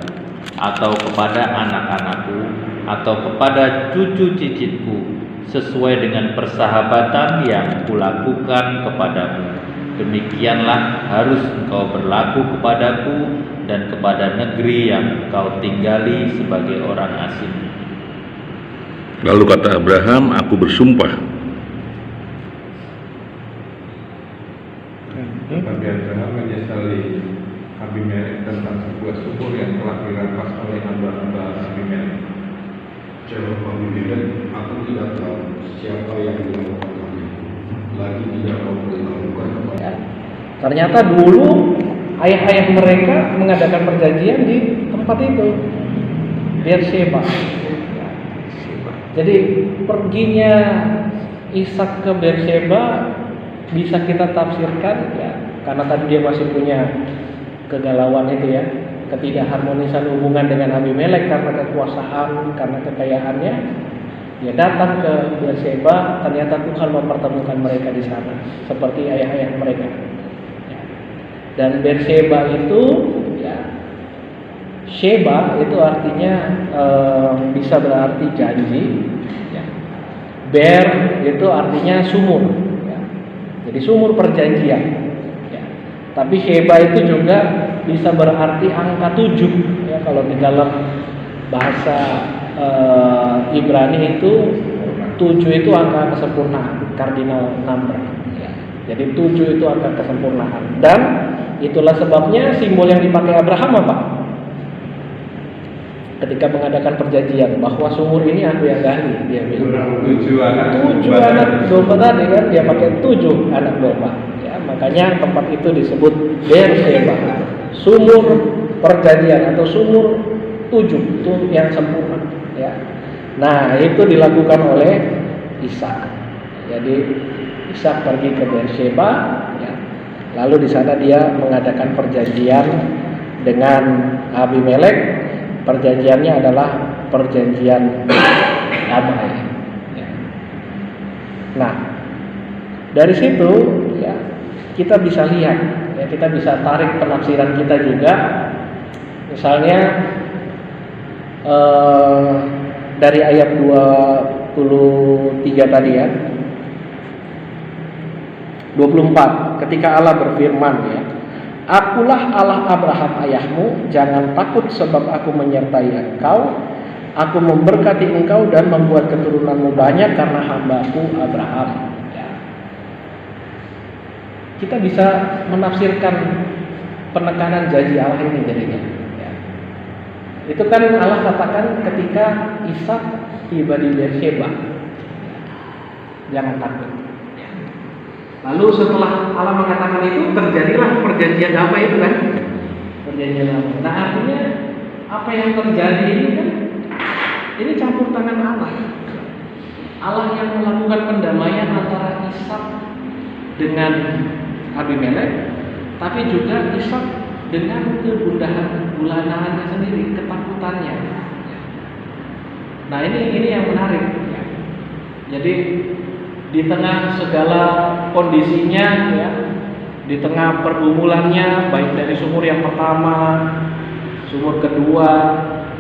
atau kepada anak-anakku, atau kepada cucu cicitku, sesuai dengan persahabatan yang kulakukan kepadamu. Demikianlah harus engkau berlaku kepadaku dan kepada negeri yang engkau tinggali sebagai orang asing. Lalu kata Abraham, aku bersumpah. Tetapi Abraham menyesali Abimelek tentang sebuah sumur yang telah dirampas oleh hamba-hamba Abimelek. Jawab Abimelek, aku tidak tahu siapa yang melakukannya. Lagi tidak mau beritahukan kepada. Ya. Ternyata dulu ayah-ayah mereka mengadakan perjanjian di tempat itu, Betsheba. Jadi perginya Ishak ke Betsheba bisa kita tafsirkan ya, karena tadi dia masih punya kegalauan itu ya, ketidakharmonisan hubungan dengan Abimelek karena kekuasaan, karena kekayaannya. Dia datang ke Betsheba, ternyata Tuhan mempertemukan mereka di sana seperti ayah-ayah mereka. Ya. Dan Betsheba itu ya, Sheba itu artinya bisa berarti janji. Ya. Ber itu artinya sumur. Ya. Jadi sumur perjanjian. Ya. Tapi Sheba itu juga bisa berarti angka 7. Ya, kalau di dalam bahasa Ibrani itu 7 itu angka kesempurnaan, cardinal number. Ya. Jadi 7 itu angka kesempurnaan. Dan itulah sebabnya simbol yang dipakai Abraham apa? Ketika mengadakan perjanjian bahwa sumur ini aku yang gali, dia bilang 7 anak domba tadi kan, dia pakai 7 anak domba. Ya, makanya tempat itu disebut Betsheba, sumur perjanjian atau sumur 7 itu yang sempurna. Ya. Nah itu dilakukan oleh Ishak. Jadi Ishak pergi ke Betsheba, ya. Lalu di sana dia mengadakan perjanjian dengan Abimelek. Perjanjiannya adalah perjanjian damai. Ya. Nah dari situ ya kita bisa lihat, ya, kita bisa tarik penafsiran kita juga. Misalnya dari ayat 23 tadi ya, 24 ketika Allah berfirman ya, akulah Allah Abraham ayahmu, jangan takut sebab aku menyertai engkau, aku memberkati engkau dan membuat keturunanmu banyak karena hambaku Abraham. Ya. Kita bisa menafsirkan penekanan janji Allah ini jadinya. Itu kan Allah katakan ketika Ishak tiba di Betsheba, jangan takut. Lalu setelah Allah mengatakan itu, terjadilah perjanjian damai itu kan, perjanjian damai. Nah artinya apa yang terjadi ini kan, ini campur tangan Allah. Allah yang melakukan pendamaian antara Ishak dengan Abimelek, tapi juga Ishak dengan kegundahan gulanaannya sendiri, ketakutannya. Nah ini yang menarik. Jadi di tengah segala kondisinya, ya, di tengah pergumulannya, baik dari sumur yang pertama, sumur kedua,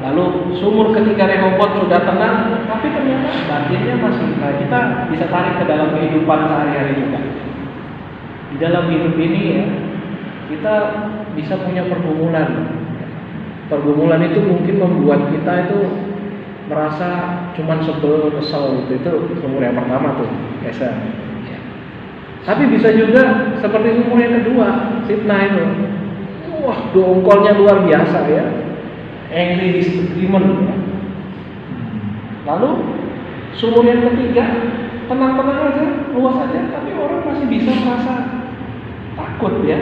lalu sumur ketiga Rehobot sudah tenang, tapi ternyata batinnya masih. Nah, kita bisa tarik ke dalam kehidupan sehari-hari juga. Di dalam hidup ini ya, kita bisa punya pergumulan. Pergumulan itu mungkin membuat kita itu merasa cuman sebel, kesel gitu. Itu sumur yang pertama tuh, biasa. Tapi bisa juga seperti sumur yang kedua, Sitnah itu. Wah, dongkolnya luar biasa ya. Angry disagreement ya. Lalu sumur yang ketiga tenang-tenang aja, luas aja, tapi orang masih bisa merasa takut ya.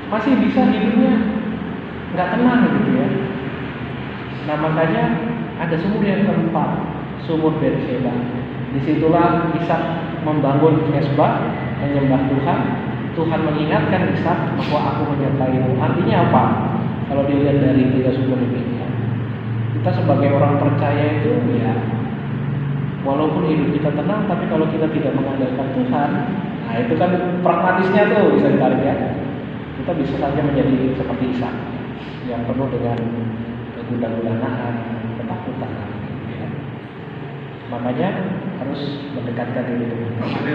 Masih bisa hidupnya nggak tenang gitu ya. Nah makanya ada sumur yang keempat, sumur Berseba. Disitulah Ishak membangun mesbah, menyembah Tuhan. Tuhan mengingatkan Ishak bahwa aku menyertaimu. Artinya apa? Kalau dilihat dari tiga sumber ini, ya, kita sebagai orang percaya itu ya, walaupun hidup kita tenang, tapi kalau kita tidak mengandalkan Tuhan, nah itu kan pragmatisnya tuh bisa ditarik ya. Kita bisa saja menjadi seperti Ishak yang penuh dengan kegundah-gulanaan, ketakutan. Ya. Makanya harus mendekatkan diri dengan Tuhan.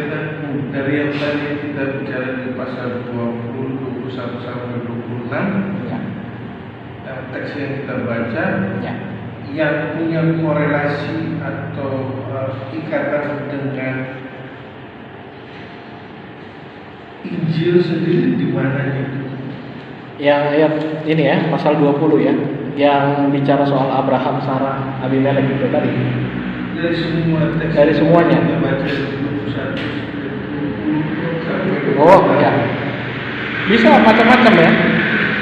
Dari yang tadi kita bicara di pasal 20, 21 sampai 26, ya. Teks yang kita baca, ya, yang punya korelasi atau ikatan dengan Injil sendiri di mananya? Yang ayat ini ya, pasal 20 ya, yang bicara soal Abraham, Sarah, Abimelek itu tadi. Dari semua teks. Dari semuanya. Kita baca 21, 20 Oh ya, bisa macam-macam ya.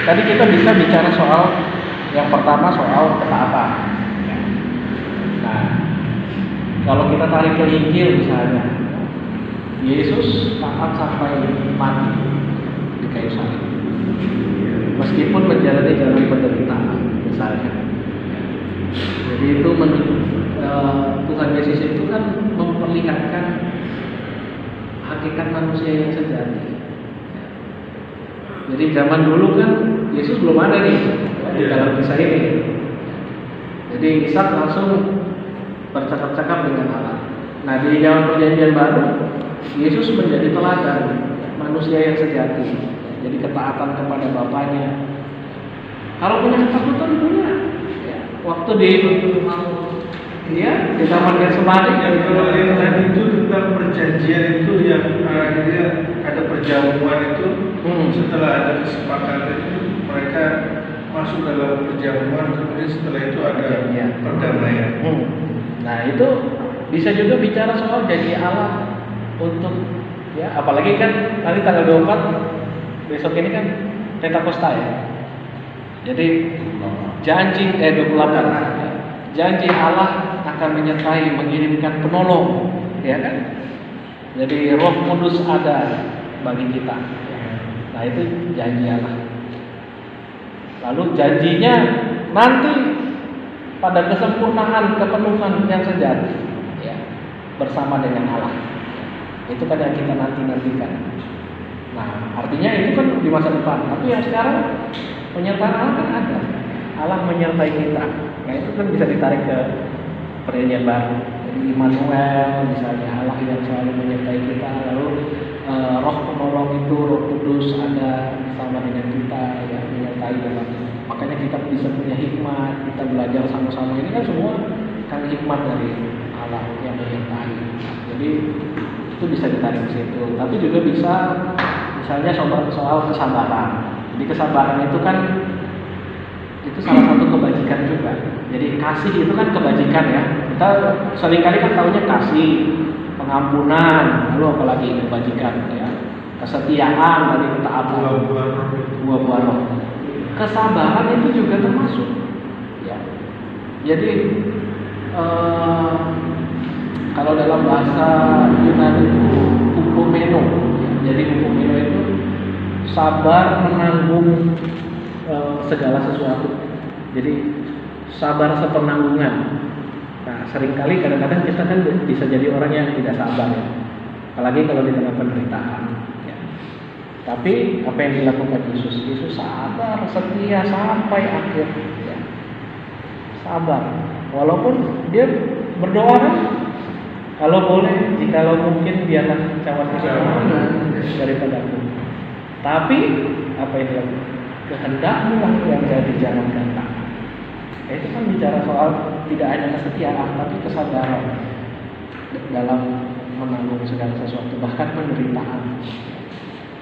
Tadi kita bisa bicara soal yang pertama soal ketaatan. Nah, kalau kita tarik ke Injil misalnya, Yesus taat sampai mati di kayu salib, meskipun menjalani jalan penderitaan misalnya. Jadi itu Tuhan Yesus itu kan memperlihatkan hakikat manusia yang sejati. Jadi zaman dulu kan Yesus belum ada nih di dalam kisah ini. Jadi Ishak langsung bercakap-cakap dengan Allah. Nah di zaman perjanjian baru Yesus menjadi teladan manusia yang sejati. Jadi ketaatan kepada Bapaknya. Kalau punya ketakutan punya. Ya. Waktu di Taman Getsemani yang tadi itu tentang perjanjian itu yang akhirnya ada perjamuan itu. Setelah ada kesepakatan itu mereka masuk dalam perjamuan, kemudian setelah itu ada perdamaian. Nah itu bisa juga bicara soal janji Allah untuk ya, apalagi kan nanti tanggal 24 besok ini kan Pentakosta ya. Jadi janji 28 janji Allah akan menyertai, mengirimkan penolong, ya kan? Jadi Roh Kudus ada bagi kita. Nah itu janji Allah. Lalu janjinya nanti pada kesempurnaan, kepenuhan yang sejati, ya, bersama dengan Allah. Itu kan yang kita nantikan. Nah artinya itu kan di masa depan. Tapi yang sekarang penyertaan Allah kan ada. Allah menyertai kita. Nah itu kan bisa ditarik ke perjanjian baru. Jadi Immanuel misalnya, Allah yang selalu menyertai kita. Lalu Roh penolong itu, Roh Kudus ada bersama dengan kita, ya, menyertai dalam. Makanya kita bisa punya hikmat, kita belajar sama-sama. Ini kan semua kan hikmat dari Allah yang menyertai. Jadi itu bisa ditarik ke situ. Tapi juga bisa misalnya soal kesabaran. Jadi kesabaran itu kan itu salah satu kebajikan juga. Jadi kasih itu kan kebajikan ya. Kita seringkali kan tahunya kasih, pengampunan, lalu apalagi kebajikan ya. Kesetiaan dari ketaatan, buah-buah roh. Kesabaran itu juga termasuk. Ya. Jadi kalau dalam bahasa Yunani itu upomeno, ya. menjadi hukum Milo itu sabar menanggung segala sesuatu. Jadi sabar sepenanggungan. Nah, seringkali kadang-kadang kita kan bisa jadi orang yang tidak sabar ya. Apalagi kalau di tengah penderitaan. Ya. Tapi apa yang dilakukan Yesus? Yesus sabar, setia sampai akhir. Ya. Sabar. Walaupun dia berdoa kan, kalau boleh, jikalau mungkin biarlah cawan daripada aku. Tapi apa yang dilakukan? Kehendakmu lah yang jadi, jangan kehendak. Itu kan bicara soal tidak hanya kesetiaan, tapi kesabaran dalam menanggung segala sesuatu, bahkan penderitaan.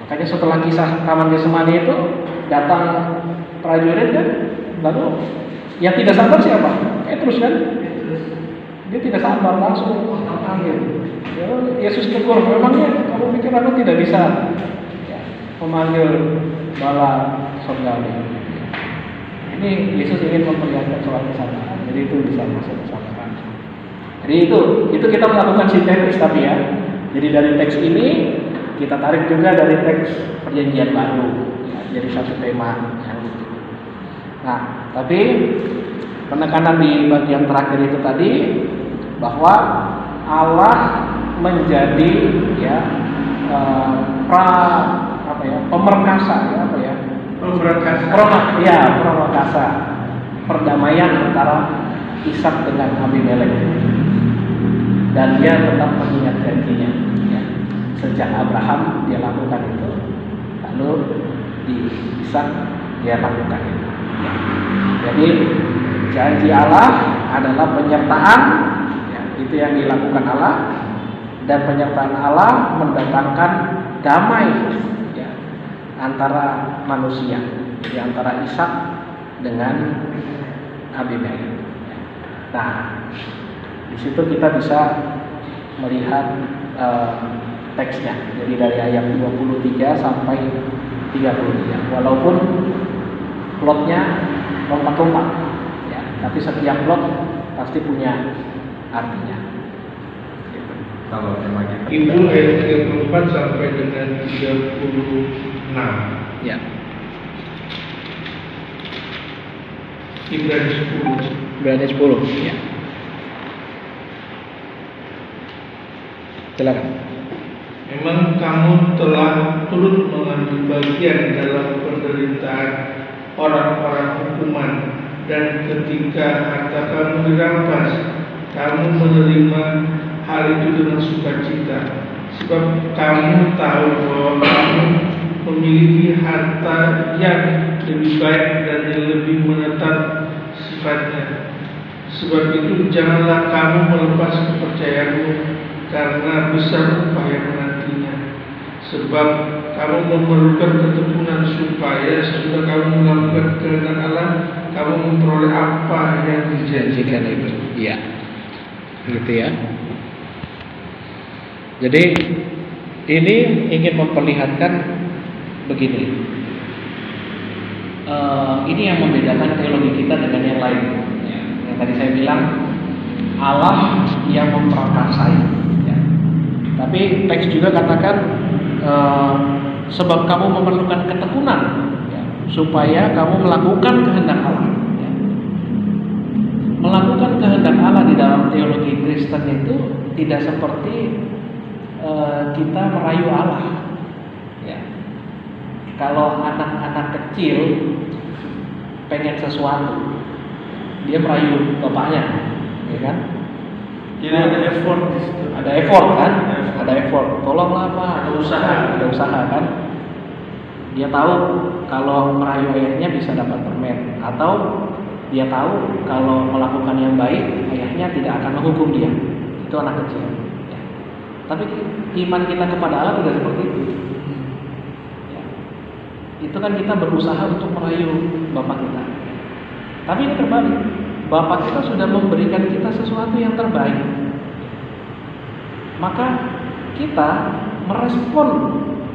Makanya setelah kisah Taman Getsemani itu datang prajurit kan, lalu yang tidak sabar siapa? Petrus kan? Dia tidak sabar, langsung panggil. Yesus tegur, memangnya kamu pikir aku tidak bisa memanggil bala surgawi? Ini Yesus ingin memperlihatkan soal kesabaran. Jadi itu bisa masuk kesabaran. Jadi itu kita melakukan sintetis tapi ya. Jadi dari teks ini kita tarik juga dari teks Perjanjian Baru. Ya, jadi satu tema yang itu. Nah, tapi penekanan di bagian terakhir itu tadi bahwa Allah menjadi ya pemerkasa ya apa ya? Pramakasa perdamaian antara Ishak dengan Abimelek, dan dia tetap mengingat janjinya ya. Sejak Abraham dia lakukan itu, lalu di Ishak dia lakukan itu ya. Jadi janji Allah adalah penyertaan ya, itu yang dilakukan Allah, dan penyertaan Allah mendatangkan damai antara manusia, di antara Ishak dengan Abimelek. Nah, di situ kita bisa melihat teksnya. Jadi dari ayat 23 sampai 33. Walaupun plotnya lompat-lompat, ya, tapi setiap plot pasti punya artinya. Kalau tema kita itu ayat 34 sampai dengan 36. Ya. Ibrani 10. Ya. Silakan. Memang kamu telah turut mengambil bagian dalam penderitaan orang-orang hukuman, dan ketika harta kamu dirampas, kamu menerima hal itu dengan sukacita, sebab kamu tahu bahwa kamu memiliki harta yang lebih baik dan yang lebih menetap sifatnya. Sebab itu janganlah kamu melepas kepercayaanmu, karena besar upaya menantinya. Sebab kamu memerlukan ketekunan, supaya sesudah kamu melakukan kehendak Allah, kamu memperoleh apa yang dijanjikan itu. Iya, gitu ya. Jadi ini ingin memperlihatkan begini. Ini yang membedakan teologi kita dengan yang lain. Ya, yang tadi saya bilang Allah yang memprakarsai. Ya. Tapi teks juga katakan sebab kamu memerlukan ketekunan, ya, supaya kamu melakukan kehendak Allah. Ya. Melakukan kehendak Allah di dalam teologi Kristen itu tidak seperti kita merayu Allah. Ya. Kalau anak-anak kecil pengen sesuatu, dia merayu bapaknya, ya kan? Jadi ada effort di situ. Ada effort kan? Ada effort. Tolonglah Pak, ada usaha kan? Dia tahu kalau merayu ayahnya bisa dapat permen, atau dia tahu kalau melakukan yang baik ayahnya tidak akan menghukum dia. Itu anak kecil. Ya. Tapi iman kita kepada Allah tidak seperti itu. Ya. Itu kan kita berusaha untuk merayu Bapak kita. Tapi ini terbalik. Bapak kita sudah memberikan kita sesuatu yang terbaik. Maka kita merespon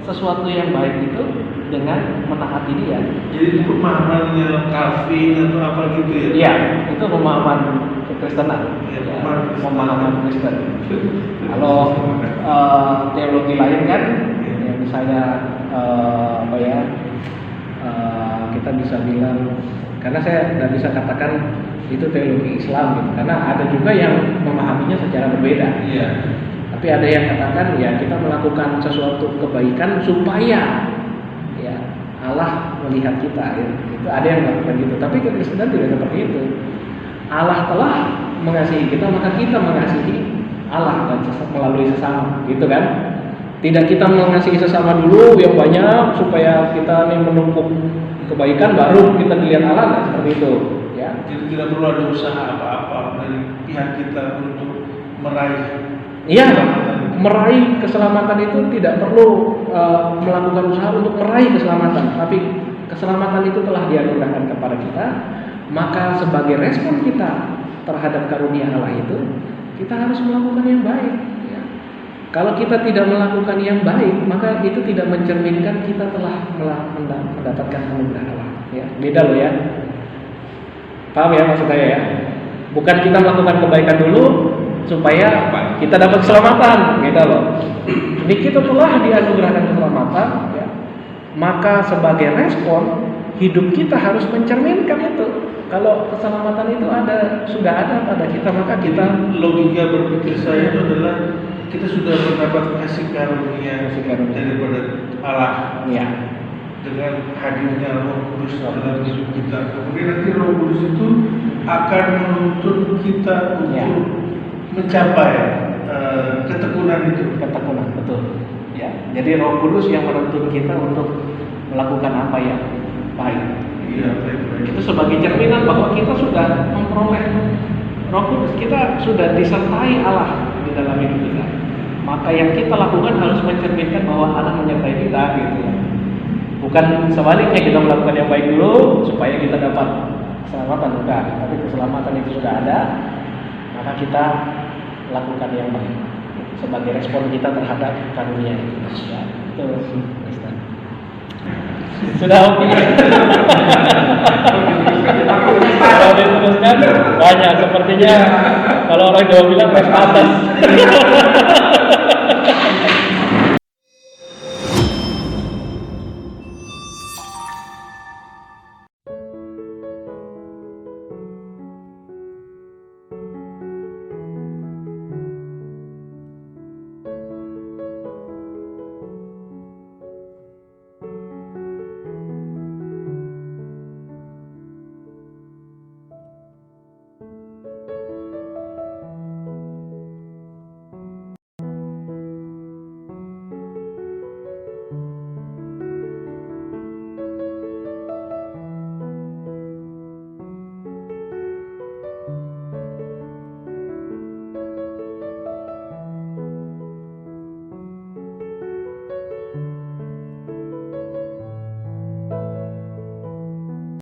sesuatu yang baik itu dengan menaati dia. Jadi itu pemahamannya Calvin atau apa gitu ya? Iya, itu pemahaman kekristenan. Ya, pemahaman Kristen. Kalau teologi lain kan yang misalnya kita bisa bilang, karena saya tidak bisa katakan itu teologi Islam gitu, karena ada juga yang memahaminya secara berbeda. Iya. Tapi ada yang katakan ya kita melakukan sesuatu kebaikan supaya ya Allah melihat kita. Ya. Itu ada yang melakukan gitu. Tapi Kekristenan tidak seperti itu. Allah telah mengasihi kita, maka kita mengasihi Allah dan melalui sesama, gitu kan? Tidak kita mengasihi sesama dulu yang banyak supaya kita nih menumpuk kebaikan baru kita dilihat Allah, nah, seperti itu. Ya. Jadi tidak perlu ada usaha apa-apa dari pihak kita untuk meraih. Iya, meraih keselamatan itu tidak perlu melakukan usaha untuk meraih keselamatan, tapi keselamatan itu telah dianugerahkan kepada kita. Maka sebagai respon kita terhadap karunia Allah itu, kita harus melakukan yang baik. Ya. Kalau kita tidak melakukan yang baik, maka itu tidak mencerminkan kita telah mendapatkan anugerah Allah. Ya, beda loh ya. Paham ya maksud saya ya? Bukan kita melakukan kebaikan dulu supaya kita dapat keselamatan, gitu loh. Ini kita telah dianugerahkan keselamatan, ya. Maka sebagai respon hidup kita harus mencerminkan itu. Kalau keselamatan itu sudah ada pada kita, maka kita logika berpikir saya itu adalah kita sudah mendapat kasih karunia daripada Allah. Ya. Dengan hadirnya Roh Kudus dalam hidup kita. Kemudian nanti Roh Kudus itu akan menuntun kita untuk mencapai ketekunan itu. Ketekunan, betul. Ya. Jadi Roh Kudus yang menuntun kita untuk melakukan apa yang baik. Iya, baik. Itu sebagai cerminan bahwa kita sudah memperoleh Roh Kudus, kita sudah disertai Allah di dalam hidup kita. Maka yang kita lakukan harus mencerminkan bahwa Allah menyertai kita, gitu ya. Bukan sebaliknya kita melakukan yang baik dulu supaya kita dapat keselamatan, bukan. Tapi keselamatan itu sudah ada, maka kita lakukan yang baik sebagai respon kita terhadap karunia itu. Ya, itu Kristen. Sudah oke. Kalau diteruskan banyak, sepertinya kalau orang Jawa bilang res atas.